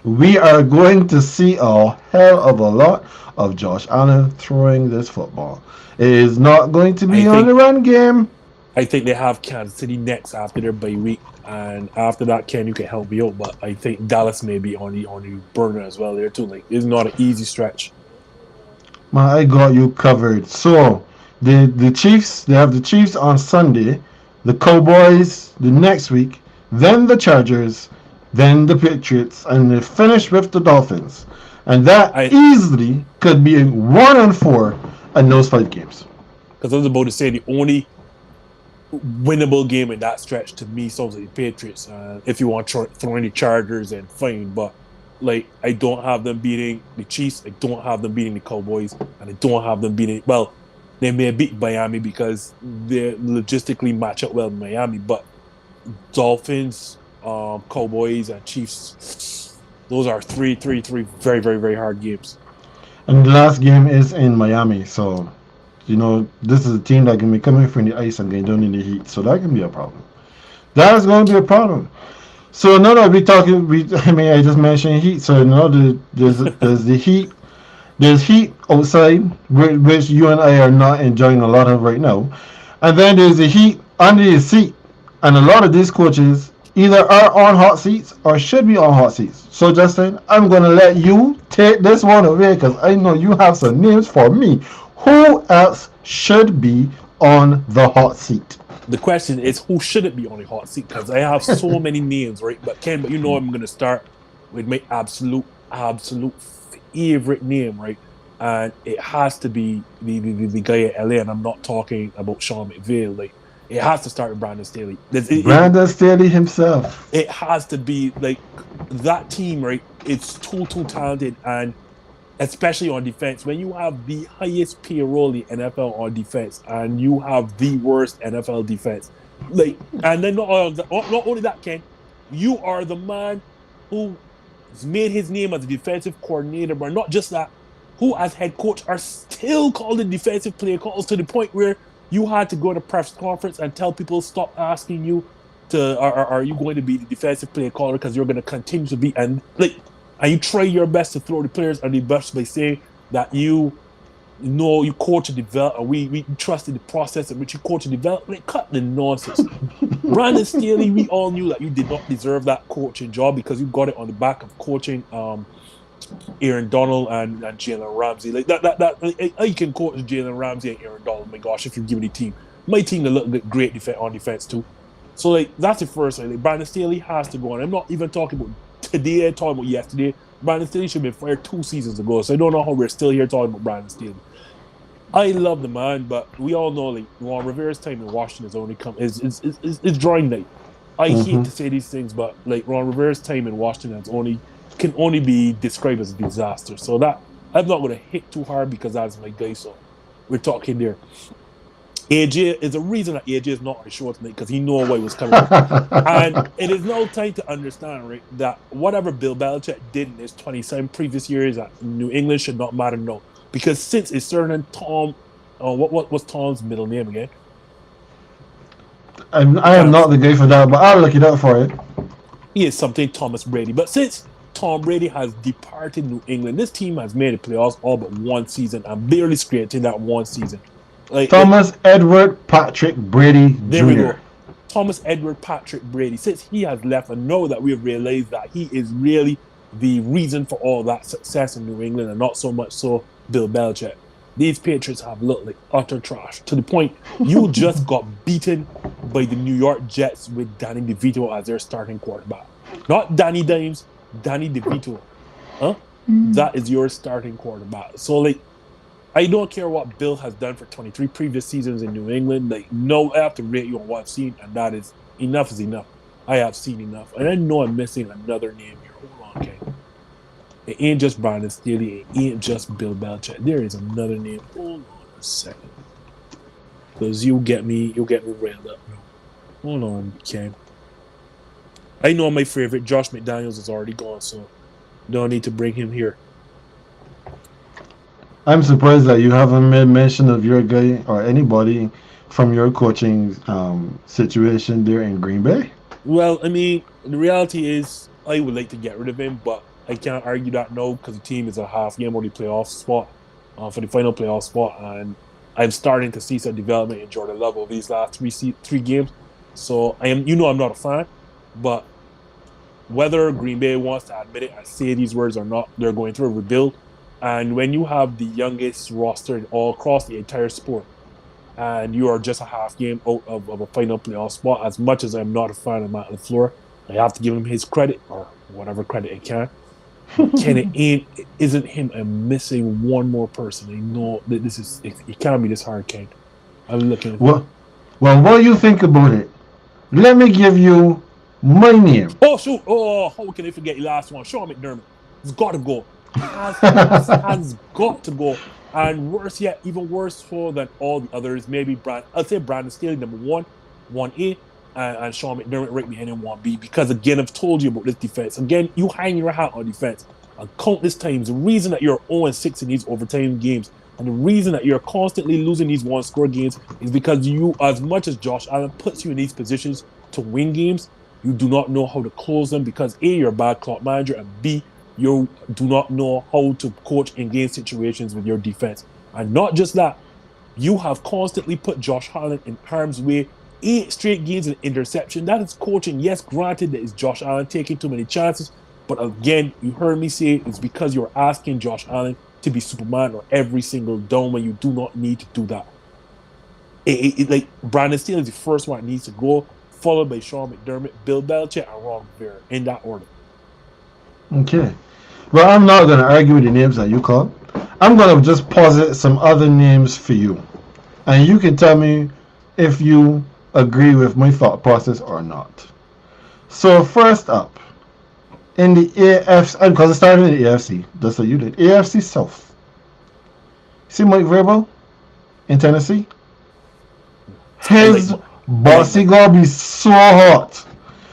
we are going to see a hell of a lot of Josh Allen throwing this football. It is not going to I be on the think run game. I think they have Kansas City next after their bye week, and after that, Ken, you can help me out. But I think Dallas may be on the burner as well there too. Like it's not an easy stretch. Man, I got you covered. So the Chiefs, they have the Chiefs on Sunday, the Cowboys the next week, then the Chargers, then the Patriots, and they finish with the Dolphins. And that I easily could be 1-4 in those 5 games. because I was about to say the only winnable game in that stretch to me sounds like the Patriots. If you want to throw in the Chargers, and fine, but like I don't have them beating the Chiefs. I don't have them beating the Cowboys, and I don't have them beating. Well, they may beat Miami because they logistically match up well in Miami, but Dolphins, Cowboys, and Chiefs. Those are three very, very, very hard games. And the last game is in Miami. So, this is a team that can be coming from the ice and going down in the heat. So that can be a problem. That is going to be a problem. So now that we talking, I just mentioned heat. So now there's the heat. There's heat outside, which you and I are not enjoying a lot of right now, and then there's the heat under the seat. And a lot of these coaches either are on hot seats or should be on hot seats. So Justin, I'm gonna let you take this one away because I know you have some names for me. Who else should be on the hot seat? The question is, who should it be on a hot seat? Because I have so many names, right? But Ken, but I'm going to start with my absolute favorite name, right? And it has to be the guy at LA, and I'm not talking about Sean McVay. Like, it has to start with Brandon Staley. Brandon Staley himself. It has to be like that team, right? It's too talented, and especially on defense, when you have the highest payroll in NFL on defense and you have the worst NFL defense, like, and then not only that, Ken, you are the man who made his name as a defensive coordinator, but not just that, who as head coach are still calling defensive play calls to the point where you had to go to press conference and tell people stop asking you to are you going to be the defensive play caller because you're going to continue to be, and like, and you try your best to throw the players under the bus by saying that you coach and develop, and we trust in the process in which you coach and develop. Like, cut the nonsense. Brandon Staley, we all knew that you did not deserve that coaching job because you got it on the back of coaching Aaron Donald and Jalen Ramsey. Like that you can coach Jalen Ramsey and Aaron Donald. My gosh, if you give me the team, my team a little bit great on defense too. So like that's the first thing. Like, Brandon Staley has to go on. I'm not even talking about today, I'm talking about yesterday. Brandon Staley should have been fired 2 seasons ago. So I don't know how we're still here talking about Brandon Staley. I love the man, but we all know like Ron Rivera's time in Washington is only is drawing night. I hate to say these things, but like Ron Rivera's time in Washington can only be described as a disaster. So that I'm not going to hit too hard because that's my guy. So we're talking there. AJ is the reason that AJ is not on the show tonight because he knew what was coming. And it is now time to understand, right, that whatever Bill Belichick did in his 27 previous years at New England should not matter now. Because since a certain Tom, what was Tom's middle name again? I am not the guy for that, but I'll look it up for you. He is something Thomas Brady. But since Tom Brady has departed New England, this team has made the playoffs all but one season and barely scraped in that one season. Thomas Edward Patrick Brady Jr. There we go. Thomas Edward Patrick Brady. Since he has left, I know that we have realized that he is really the reason for all that success in New England and not so much so Bill Belichick. These Patriots have looked like utter trash to the point you just got beaten by the New York Jets with Danny DeVito as their starting quarterback. Not Danny Dimes, Danny DeVito. Huh? That is your starting quarterback. So, like, I don't care what Bill has done for 23 previous seasons in New England. Like, no, I have to rate you on what I've seen, and that is enough is enough. I have seen enough. And I know I'm missing another name here. Hold on, okay. It ain't just Brandon Staley. It ain't just Bill Belichick. There is another name. Hold on a second. Because you'll get me railed up, bro. Hold on, Ken. I know my favorite, Josh McDaniels, is already gone, so don't need to bring him here. I'm surprised that you haven't made mention of your guy or anybody from your coaching situation there in Green Bay. Well, I mean, the reality is I would like to get rid of him, but I can't argue that no because the team is a half game or the playoff spot for the final playoff spot, and I'm starting to see some development in Jordan Love over these last three games. So I am, I'm not a fan, but whether Green Bay wants to admit it and say these words or not, they're going through a rebuild. And when you have the youngest roster all across the entire sport, and you are just a half game out of a final playoff spot, as much as I'm not a fan of Matt LaFleur, I have to give him his credit, or whatever credit I can. Can isn't him. I'm missing one more person. I know that it can't be this hard, Ken. I'm looking. Well, what do you think about it? Let me give you my name. Oh, shoot. Oh, how can I forget the last one? Sean McDermott. He's got to go. Has got to go. And worse yet, even worse for than all the others, maybe I'll say Brandon Staley, number 1A, and Sean McDermott right behind him 1B. Because again, I've told you about this defense. Again, you hang your hat on defense. And countless times, the reason that you're 0-6 in these overtime games, and the reason that you're constantly losing these one-score games is because you, as much as Josh Allen puts you in these positions to win games, you do not know how to close them because A, you're a bad clock manager, and B, you do not know how to coach in game situations with your defense. And not just that, you have constantly put Josh Allen in harm's way. 8 straight games in interception. That is coaching. Yes, granted, that is Josh Allen taking too many chances. But again, you heard me say it's because you're asking Josh Allen to be Superman or every single down when you do not need to do that. Like Brandon Staley is the first one that needs to go, followed by Sean McDermott, Bill Belichick, and Ron Rivera in that order. Okay. Well, I'm not going to argue with the names that you called. I'm going to just posit some other names for you. And you can tell me if you agree with my thought process or not. So, first up, in the AFC, because it started in the AFC, that's what you did. AFC South. See Mike Vrabel in Tennessee? His bossy gonna be so hot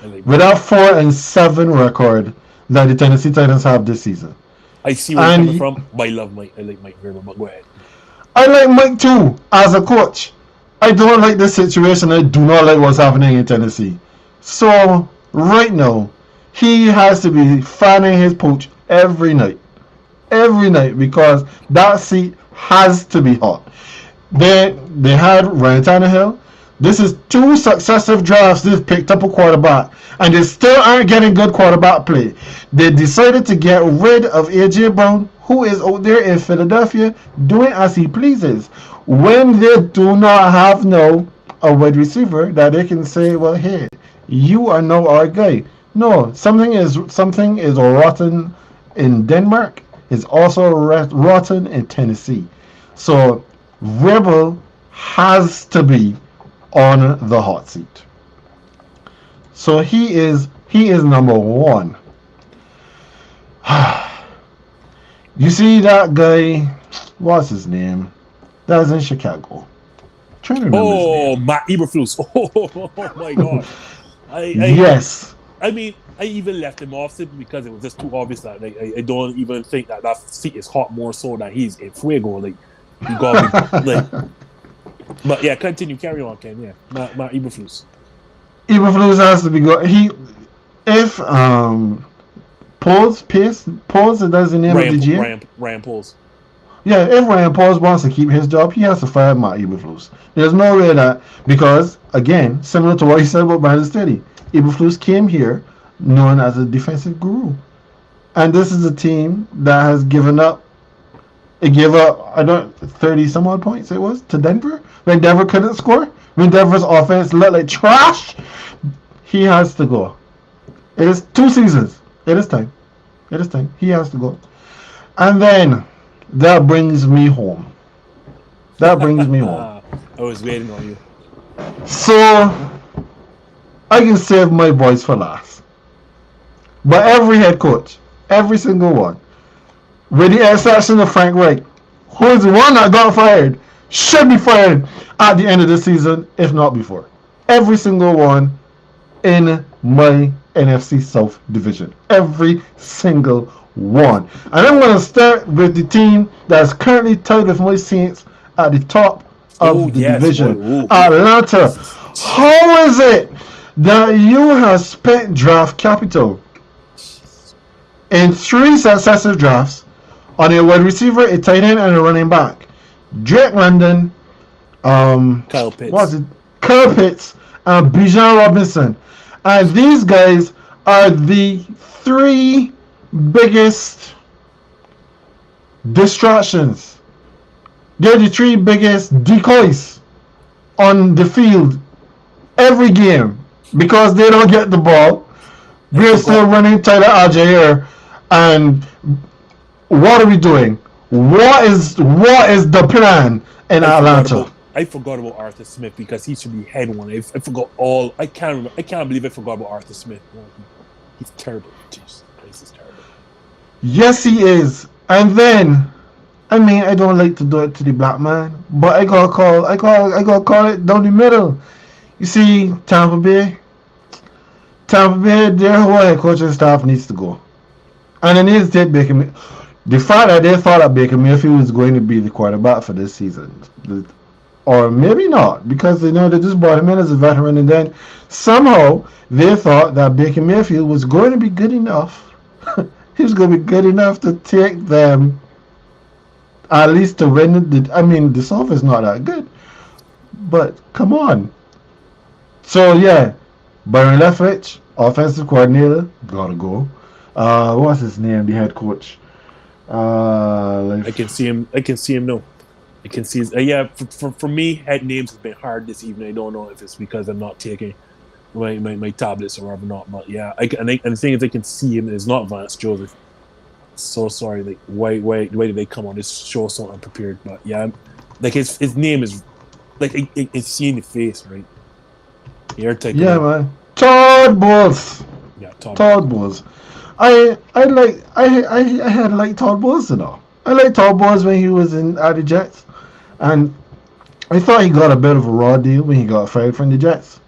with that 4-7 record that the Tennessee Titans have this season. I see where you're coming from, but I love Mike. I like Mike Vrabel, but go ahead. I like Mike too, as a coach. I don't like this situation. I do not like what's happening in Tennessee. So, right now, he has to be fanning his pooch every night. Every night, because that seat has to be hot. They had Ryan Tannehill. This is 2 successive drafts they've picked up a quarterback, and they still aren't getting good quarterback play. They decided to get rid of A.J. Brown, who is out there in Philadelphia doing as he pleases. When they do not have now a wide receiver that they can say, well, hey, you are now our guy. No, something is rotten in Denmark. It's also rotten in Tennessee. So Rebel has to be on the hot seat. So he is number 1. You see that guy? What's his name? That's in Chicago. I'm trying to remember his name. Matt Eberflus. Oh my God. Yes. I mean, I even left him off simply because it was just too obvious that I don't even think that seat is hot more so that he's in fuego. Like, you got me. Like, but yeah, continue, carry on, Ken. Yeah, Matt Eberflus. Eberflus has to be good. If Pauls, that's the name of the GM. Ryan Pauls. Yeah, if Ryan Pauls wants to keep his job, he has to fire Matt Eberflus. There's no way that, because again, similar to what he said about Brandon Staley, Eberflus came here known as a defensive guru, and this is a team that has given up. It gave up 30 some odd points. It was to Denver when Denver couldn't score. When Denver's offense looked like trash, he has to go. It is 2 seasons. It is time. He has to go. And then that brings me home. I was waiting on you. So I can save my voice for last. But every head coach, every single one, with the exception of Frank Reich, who is the one that got fired, should be fired at the end of the season, if not before. every single one in my NFC South division. Every single one. And I'm going to start with the team that's currently tied with my Saints at the top of the division. Boy. Atlanta. How is it that you have spent draft capital in 3 successive drafts on a wide receiver, a tight end, and a running back? Drake London, Kyle Pitts. What's it? Kyle Pitts, and Bijan Robinson. And these guys are the 3 biggest distractions. They're the 3 biggest decoys on the field every game because they don't get the ball. We're still running Tyler Algier, and what are we doing? What is the plan in Atlanta? I forgot about Arthur Smith because he should be head one. I forgot all. I can't believe I forgot about Arthur Smith. He's terrible. Jesus Christ, he's terrible. Yes, he is. And then, I mean, I don't like to do it to the black man, but I gotta call it down the middle. You see, Tampa Bay, their whole head coaching staff needs to go, and it needs to take Baker. The fact that they thought that Baker Mayfield was going to be the quarterback for this season, or maybe not, because they just brought him in as a veteran, and then somehow they thought that Baker Mayfield was going to be good enough. He was going to be good enough to take them at least to win the South is not that good, but come on. So yeah, Byron Leftwich, offensive coordinator, gotta go. What's his name? The head coach. I can see him now. I can see his, for me, head names have been hard this evening. I don't know if it's because I'm not taking my tablets or whatever not, but yeah, and the thing is I can see him is not Vance Joseph. So sorry, like why did they come on this show so unprepared? But yeah, like his name is like it's seeing the face, right? Man. Todd Bowles. Yeah, Todd Bowles. I had like Todd Bowles and all. I liked Todd Bowles when he was at the Jets, and I thought he got a bit of a raw deal when he got fired from the Jets.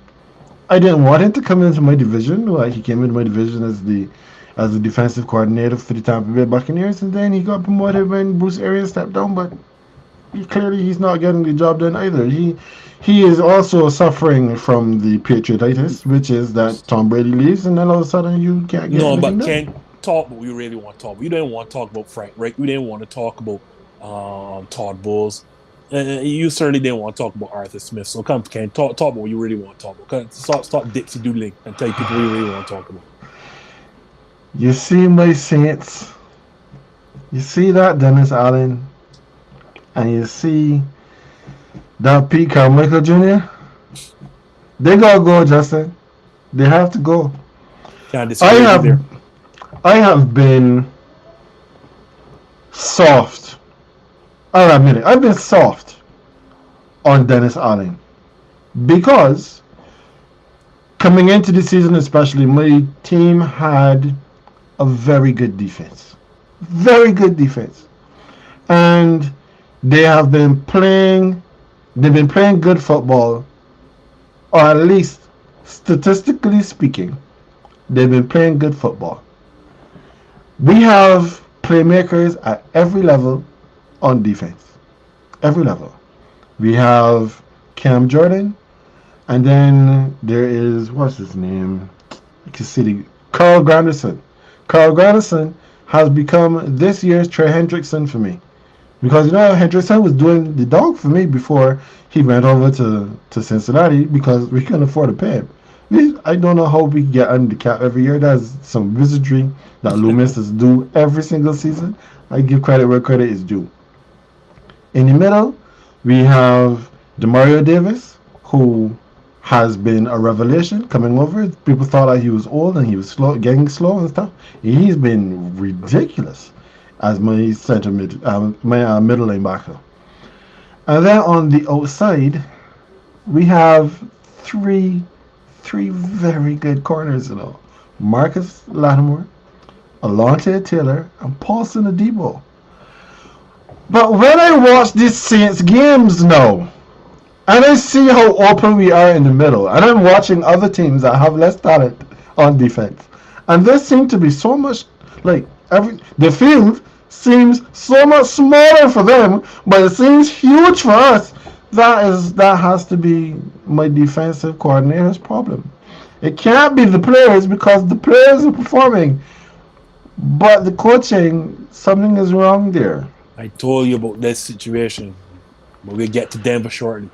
I didn't want him to come into my division. Like, he came into my division as the defensive coordinator for the Tampa Bay Buccaneers, and then he got promoted when Bruce Arians stepped down. But he's not getting the job done either. He is also suffering from the patriotitis, which is that Tom Brady leaves, and then all of a sudden you can't get anything done. Can't talk what we really want to talk about. We didn't want to talk about Frank Reich. We didn't want to talk about Todd Bowles. You certainly didn't want to talk about Arthur Smith. So come, Ken, talk about what you really want to talk about. Stop Dixie doodling and tell people what you really want to talk about. You see my Saints. You see that Dennis Allen, and you see that Pete Carmichael Jr. They gotta go, Justin. They have to go. I have been soft. I'll admit it. I've been soft on Dennis Allen because coming into the season, especially, my team had a very good defense. Very good defense. And they have been playing good football, or at least statistically speaking, they've been playing good football. We have playmakers at every level on defense. Every level. We have Cam Jordan, and then there is, what's his name? I can see Carl Granderson. Carl Granderson has become this year's Trey Hendrickson for me. Because, Hendrickson was doing the dog for me before he went over to Cincinnati because we couldn't afford to pay him. I don't know how we get under the cap every year. That's some wizardry that Loomis is do every single season. I give credit where credit is due. In the middle, we have Demario Davis, who has been a revelation coming over. People thought that he was old and he was getting slow and stuff. He's been ridiculous as my middle linebacker. And then on the outside, we have three very good corners, Marcus Lattimore, Alontae Taylor, and Paulson Adebo. But when I watch these Saints games now, And I see how open we are in the middle. And I'm watching other teams that have less talent on defense. And this seems to be so much like the field seems so much smaller for them, but it seems huge for us. That has to be my defensive coordinator's problem. It can't be the players because the players are performing, but the coaching, something is wrong there. I told you about this situation, but we'll get to Denver shortly.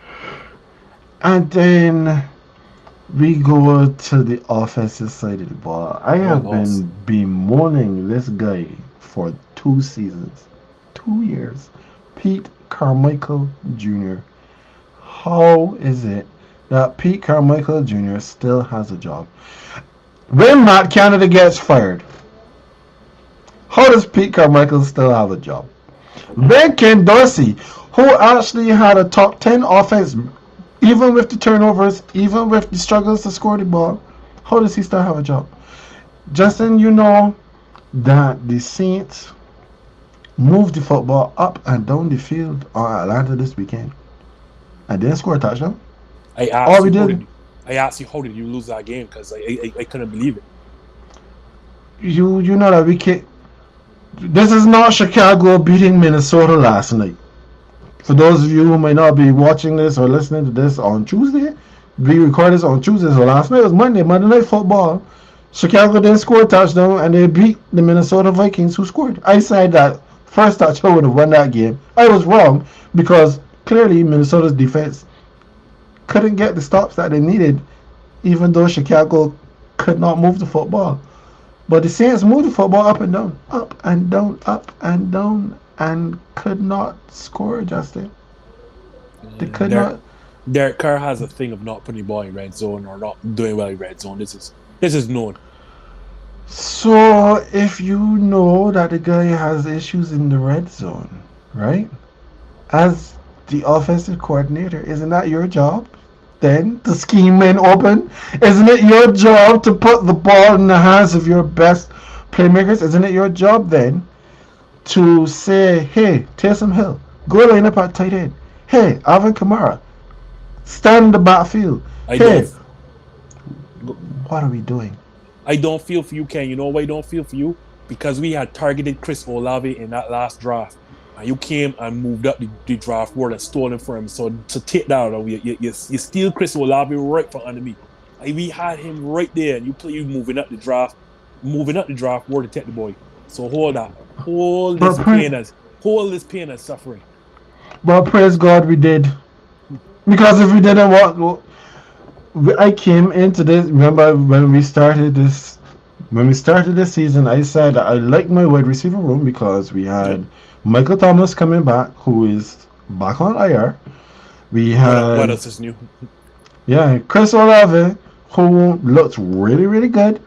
And then we go to the offensive side of the ball. I Oh, have boss. been bemoaning this guy for 2 seasons, 2 years. Pete Carmichael Jr. How is it that Pete Carmichael Jr. still has a job? When Matt Canada gets fired, how does Pete Carmichael still have a job? When Ken Dorsey, who actually had a top 10 offense, even with the turnovers, even with the struggles to score the ball, how does he still have a job? Justin, you know that the Saints moved the football up and down the field on Atlanta this weekend and didn't score a touchdown. I All asked we you, did, I asked you, how did you lose that game? Because I couldn't believe it. you know that we can't. This is not Chicago beating Minnesota last night. For those of you who may not be watching this or listening to this on Tuesday, we record this on Tuesday. So last night was Monday Night Football. Chicago didn't score a touchdown and they beat the Minnesota Vikings who scored. I said that first touchdown would have won that game. I was wrong because clearly Minnesota's defense couldn't get the stops that they needed, even though Chicago could not move the football. But the Saints moved the football up and down, up and down, up and down, and could not score, Justin. They could Derek, not. Derek Carr has a thing of not putting the ball in red zone or not doing well in red zone. This is known. So if you know that the guy has issues in the red zone, right? As the offensive coordinator, isn't that your job? Then to scheme men open? Isn't it your job to put the ball in the hands of your best playmakers? Isn't it your job then to say, hey, Taysom Hill, go line up at tight end. Hey, Alvin Kamara, stand in the backfield. I Hey, don't. what are we doing? I don't feel for you, Ken. You know why I don't feel for you? Because we had targeted Chris Olave in that last draft. And you came and moved up the draft board and stole him for him. So to take that out, you steal Chris Olave right from under me. Like, we had him right there, and you moving up the draft board to take the boy. So hold that. Hold But, this pain and suffering. but praise God we did. Because if we didn't want, I came into this. Remember when we started this? When we started this season, I said I like my wide receiver room because we had Michael Thomas coming back, who is back on IR. We What had else is new? Chris Olave, who looked really really good,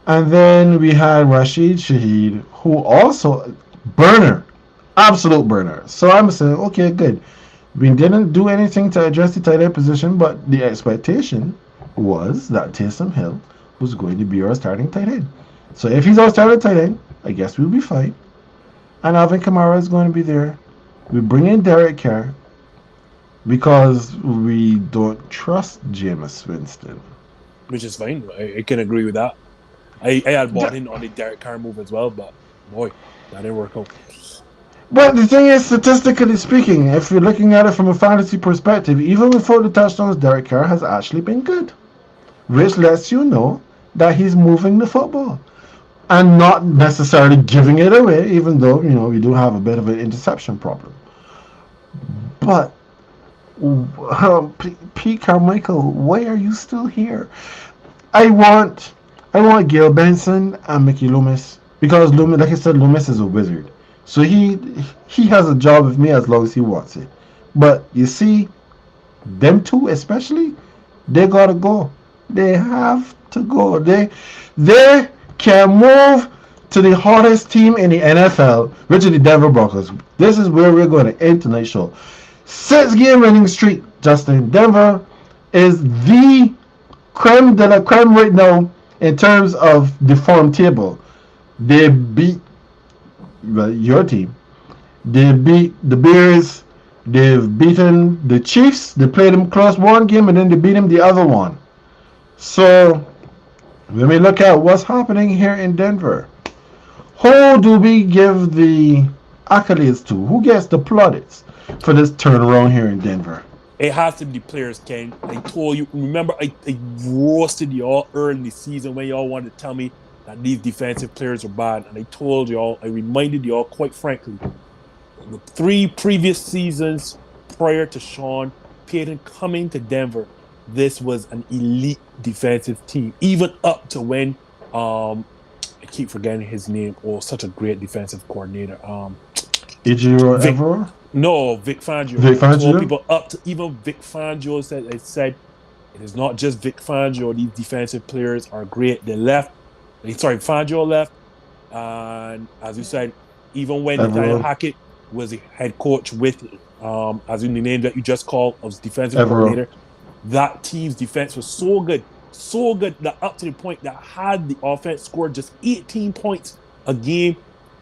and then we had Rashid Shaheed, who also burner, absolute burner. So I'm saying, okay, good. We didn't do anything to address the tight end position, but the expectation was that Taysom Hill was going to be our starting tight end. So if he's our starting tight end, I guess we'll be fine. And Alvin Kamara is going to be there. We bring in Derek Carr because we don't trust Jameis Winston. Which is fine. I can agree with that. I had bought in on the Derek Carr move as well, but boy, that didn't work out. But the thing is, statistically speaking, if you're looking at it from a fantasy perspective, even without the touchdowns, Derek Carr has actually been good, which lets you know that he's moving the football and not necessarily giving it away, even though, we do have a bit of an interception problem. But Pete Carmichael, why are you still here? I want Gail Benson and Mickey Loomis because Loomis, like I said, Loomis is a wizard. So he has a job with me as long as he wants it. But you see, them two especially, they gotta go. They have to go. They can move to the hottest team in the NFL, which is the Denver Broncos. This is where we're going to end tonight's show. 6-game winning streak, Justin. Denver is the creme de la creme right now in terms of the form table. They beat your team. They beat the Bears They've beaten the Chiefs. They played them close one game and then they beat them the other one. So when we look at what's happening here in Denver, who do we give the accolades to? Who gets the plaudits for this turnaround here in Denver? It has to be the players, Ken. I told you. Remember, I roasted y'all early in the season when y'all wanted to tell me that these defensive players are bad, and I told y'all, I reminded y'all, quite frankly, the 3 previous seasons prior to Sean Payton coming to Denver, this was an elite defensive team, even up to when I keep forgetting his name. Oh, such a great defensive coordinator. Ejiro Vic, Evero? no, Vic Fangio. Vic I told Fangio? people up to even Vic Fangio said it is not just Vic Fangio. These defensive players are great. They left. Sorry, Fangio left, and as you said, even when Nathaniel Evero? Hackett was the head coach with, as in the name that you just called, as defensive Evero. coordinator, that team's defense was so good that up to the point that had the offense scored just 18 points a game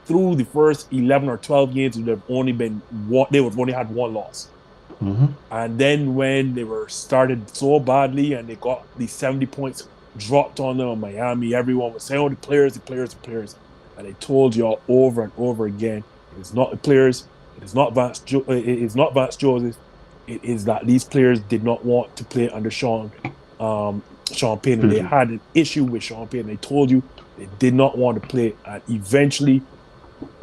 through the first 11 or 12 games, they would have only had one loss. Mm-hmm. And then when they were started so badly and they got these 70 points dropped on them in Miami, everyone was saying, oh, the players. And I told y'all over and over again, it is not the players, it is not Vance Joseph. It is that these players did not want to play under Sean Payton. They had an issue with Sean Payton. They told you they did not want to play. And eventually,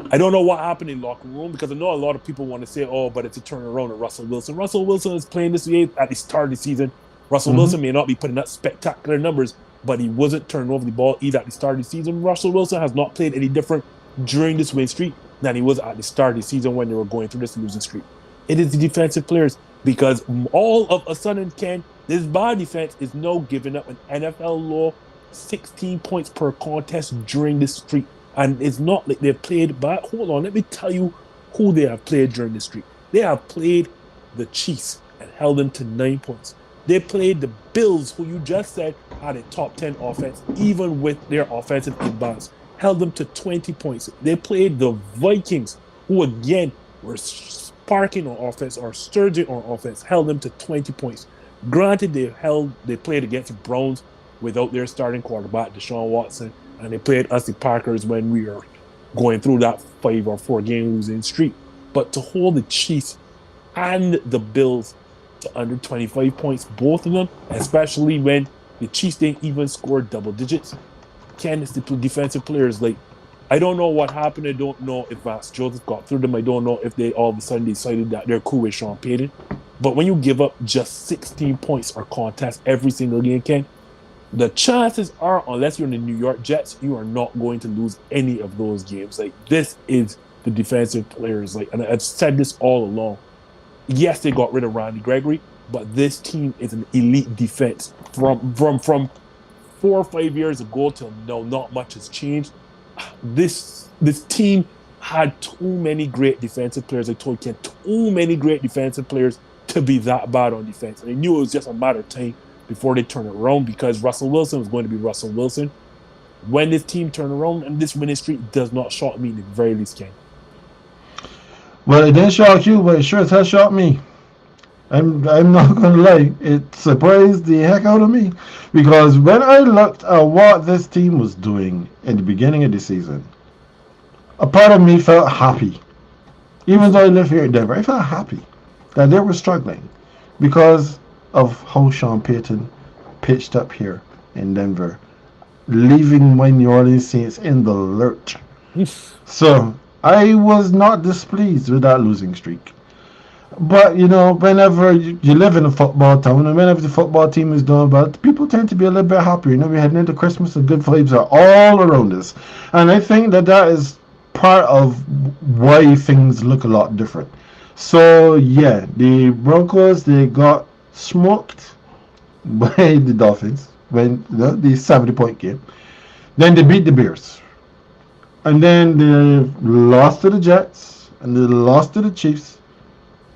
I don't know what happened in the locker room, because I know a lot of people want to say, oh, but it's a turnaround of Russell Wilson. Russell Wilson is playing this way at the start of the season. Russell Wilson may not be putting up spectacular numbers, but he wasn't turning over the ball either at the start of the season. Russell Wilson has not played any different during this win streak than he was at the start of the season when they were going through this losing streak. It is the defensive players, because all of a sudden, Ken, this bad defense is now giving up an NFL low 16 points per contest during this streak. And it's not like they've played bad. Hold on, let me tell you who they have played during this streak. They have played the Chiefs and held them to 9 points. They played the Bills, who you just said had a top 10 offense, even with their offensive imbalance, held them to 20 points. They played the Vikings, who again were sparking on offense or surging on offense, held them to 20 points. Granted, they played against the Browns without their starting quarterback, Deshaun Watson, and they played us the Packers when we were going through that 5 or 4 game losing streak. But to hold the Chiefs and the Bills to under 25 points, both of them, especially when the Chiefs didn't even score double digits, it's the defensive players. Like, I don't know what happened. I don't know if Vance Joseph got through them. I don't know if they all of a sudden decided that they're cool with Sean Payton. But when you give up just 16 points or contest every single game, Ken, the chances are, unless you're in the New York Jets, you are not going to lose any of those games. Like, this is the defensive players. Like, and I've said this all along. Yes, they got rid of Randy Gregory, but this team is an elite defense. From 4 or 5 years ago till now, not much has changed. This team had too many great defensive players. I told you, too many great defensive players to be that bad on defense. And I knew it was just a matter of time before they turn it around, because Russell Wilson was going to be Russell Wilson. When this team turned around, and this winning streak does not shock me in the very least, Ken. Well, it didn't shock you, but it sure as hell shocked me. I'm not gonna lie, it surprised the heck out of me, because when I looked at what this team was doing in the beginning of the season, a part of me felt happy. Even though I live here in Denver, I felt happy that they were struggling because of how Sean Payton pitched up here in Denver, leaving my New Orleans Saints in the lurch. So I was not displeased with that losing streak. But you know, whenever you live in a football town, and whenever the football team is doing well, people tend to be a little bit happier. You know, we're heading into Christmas, and good vibes are all around us, and I think that is part of why things look a lot different. So yeah, the Broncos, they got smoked by the Dolphins when the 70-point game. Then they beat the Bears, and then they lost to the Jets, and they lost to the Chiefs.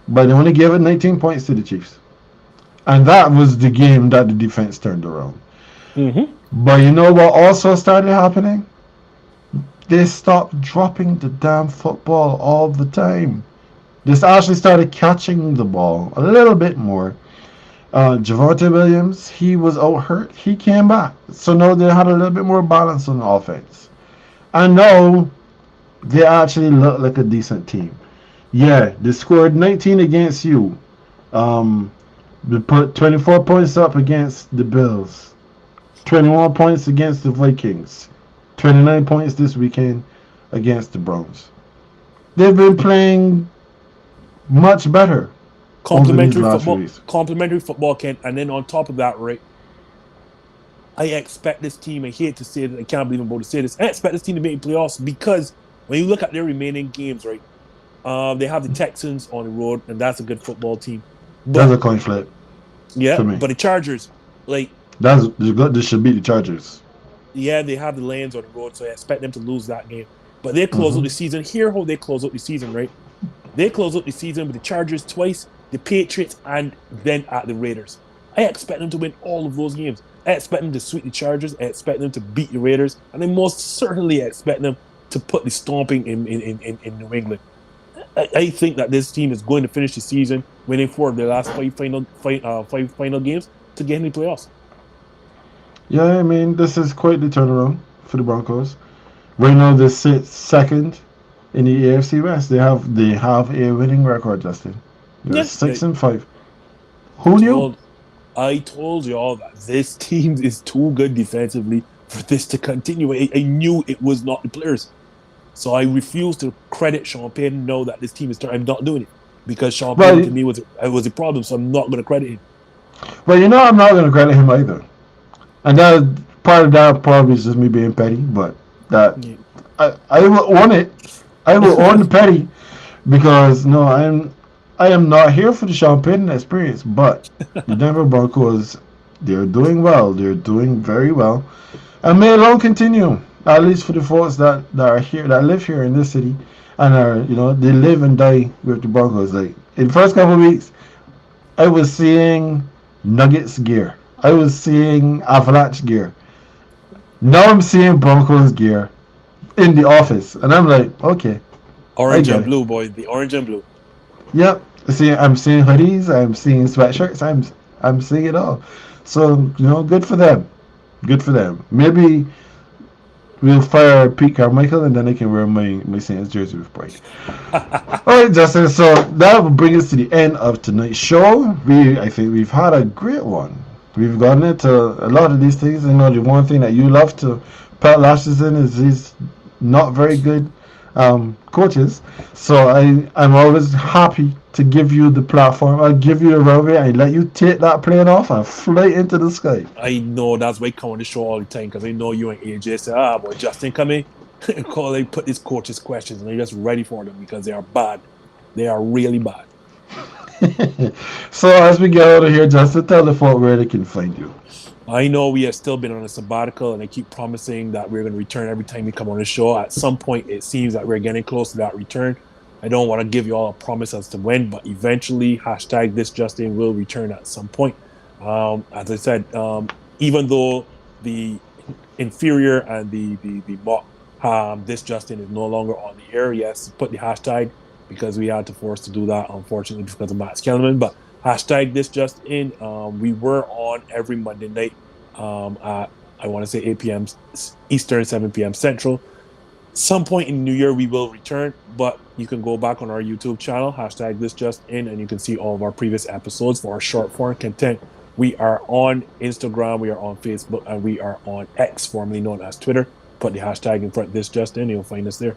But they only gave it 19 points to the Chiefs. And that was the game that the defense turned around. But you know what also started happening? They stopped dropping the damn football all the time. This actually started catching the ball a little bit more. Javonte Williams, he was out hurt. He came back. So now they had a little bit more balance on the offense. I know they actually look like a decent team. Yeah, they scored 19 against you. They put 24 points up against the Bills, 21 points against the Vikings, 29 points this weekend against the Browns. They've been playing much better over these last few weeks. Complementary football, Ken. And then on top of that, right, I expect this team, I hate to say it, I can't believe I'm about to say this, I expect this team to make playoffs because when you look at their remaining games, right, they have the Texans on the road, and that's a good football team. But, that's a coin flip. Yeah, but the Chargers, like... This should beat the Chargers. Yeah, they have the Lions on the road, so I expect them to lose that game. But they close out the season. Here how they close out the season, right? They close out the season with the Chargers twice, the Patriots, and then at the Raiders. I expect them to win all of those games. I expect them to sweep the Chargers. I expect them to beat the Raiders. And I most certainly expect them to put the stomping in New England. I think that this team is going to finish the season winning 4 of their last 5 final games to get in the playoffs. Yeah, I mean, this is quite the turnaround for the Broncos. Right now, they sit second in the AFC West. They have a winning record, Justin. They're 6-5. Who knew? I told you all that this team is too good defensively for this to continue. I knew it was not the players. So I refuse to credit Sean Payton. Know that this team is. I'm not doing it because Sean Payton to me was a problem. So I'm not going to credit him. Well, I'm not going to credit him either. And that part of that probably is just me being petty, but that I will own it. I will own the petty because I am not here for the Sean Payton experience. But the Denver Broncos, they're doing well. They're doing very well, and may it long continue. At least for the folks that are here, that live here in this city, and are they live and die with the Broncos. Like in the first couple of weeks, I was seeing Nuggets gear. I was seeing Avalanche gear. Now I'm seeing Broncos gear in the office, and I'm like, okay. Orange and blue, boys. The orange and blue. Yep. I'm seeing hoodies. I'm seeing sweatshirts. I'm seeing it all. So good for them. Good for them. Maybe we'll fire Pete Carmichael, and then I can wear my Saints jersey with pride. All right, Justin. So that will bring us to the end of tonight's show. I think we've had a great one. We've gotten into a lot of these things. The one thing that you love to pat lashes in is these not very good coaches. So I'm always happy to give you the platform. I'll give you the runway and let you take that plane off and fly into the sky. I know that's why I come on the show all the time because I know you and AJ say, boy, Justin, come in and put these coaches questions and they're just ready for them because they are bad. They are really bad. So as we get out of here, Justin, tell the folk where they can find you. I know we have still been on a sabbatical, and I keep promising that we're going to return every time we come on the show. At some point, it seems that we're getting close to that return. I don't want to give you all a promise as to when, but eventually, #ThisJustin will return at some point. As I said, even though the inferior and the mock This Justin is no longer on the air, yes, put the hashtag because we had to force to do that, unfortunately, because of Matt Skelman. But #This Justin. We were on every Monday night at, I want to say 8 p.m. Eastern, 7 p.m. Central. Some point in the new year we will return, but you can go back on our YouTube channel, #This Justin, and you can see all of our previous episodes for our short form content. We are on Instagram, we are on Facebook, and we are on X, formerly known as Twitter. Put the hashtag in front, This Justin, you'll find us there.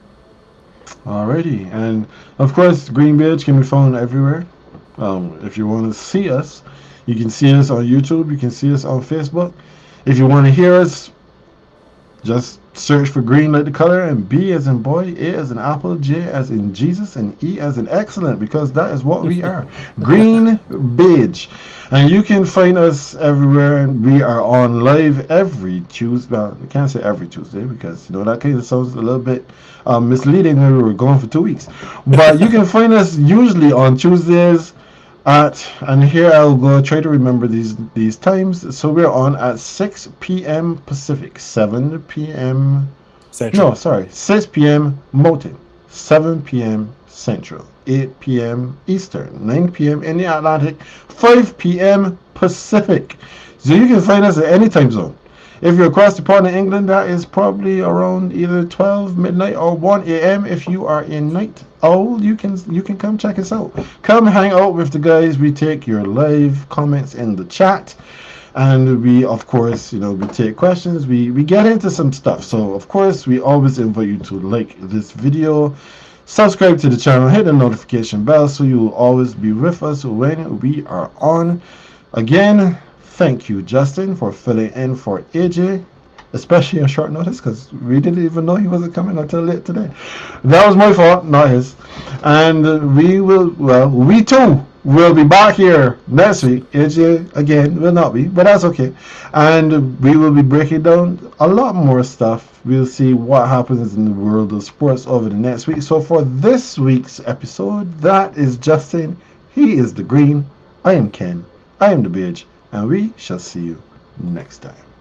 Alrighty, and of course, GreenBaje can be found everywhere. If you want to see us, you can see us on YouTube. You can see us on Facebook. If you want to hear us, just search for green like the color, and B as in boy, A as in apple, J as in Jesus, and E as in excellent, because that is what we are. GreenBaje. And you can find us everywhere, and we are on live every Tuesday. Well, I can't say every Tuesday because that kind of sounds a little bit misleading when we were gone for 2 weeks. But you can find us usually on Tuesdays and here I'll go try to remember these times. So we're on at 6 p.m. Pacific, 7 p.m. Central. No, sorry, 6 p.m. Mountain, 7 p.m. Central. 8 p.m. Eastern, 9 p.m. in the Atlantic, 5 p.m. Pacific. So you can find us at any time zone. If you're across the pond in England, that is probably around either 12 midnight or 1 a.m. If you are in night owl, you can come check us out. Come hang out with the guys. We take your live comments in the chat. And we, of course, we take questions. We get into some stuff. So, of course, we always invite you to like this video, subscribe to the channel, hit the notification bell so you will always be with us when we are on. Again, thank you, Justin, for filling in for AJ, especially on short notice, because we didn't even know he wasn't coming until late today. That was my fault, not his. And we too will be back here next week. AJ, again, will not be, but that's okay. And we will be breaking down a lot more stuff. We'll see what happens in the world of sports over the next week. So for this week's episode, that is Justin. He is the Green. I am Ken. I am the Beige. And we shall see you next time.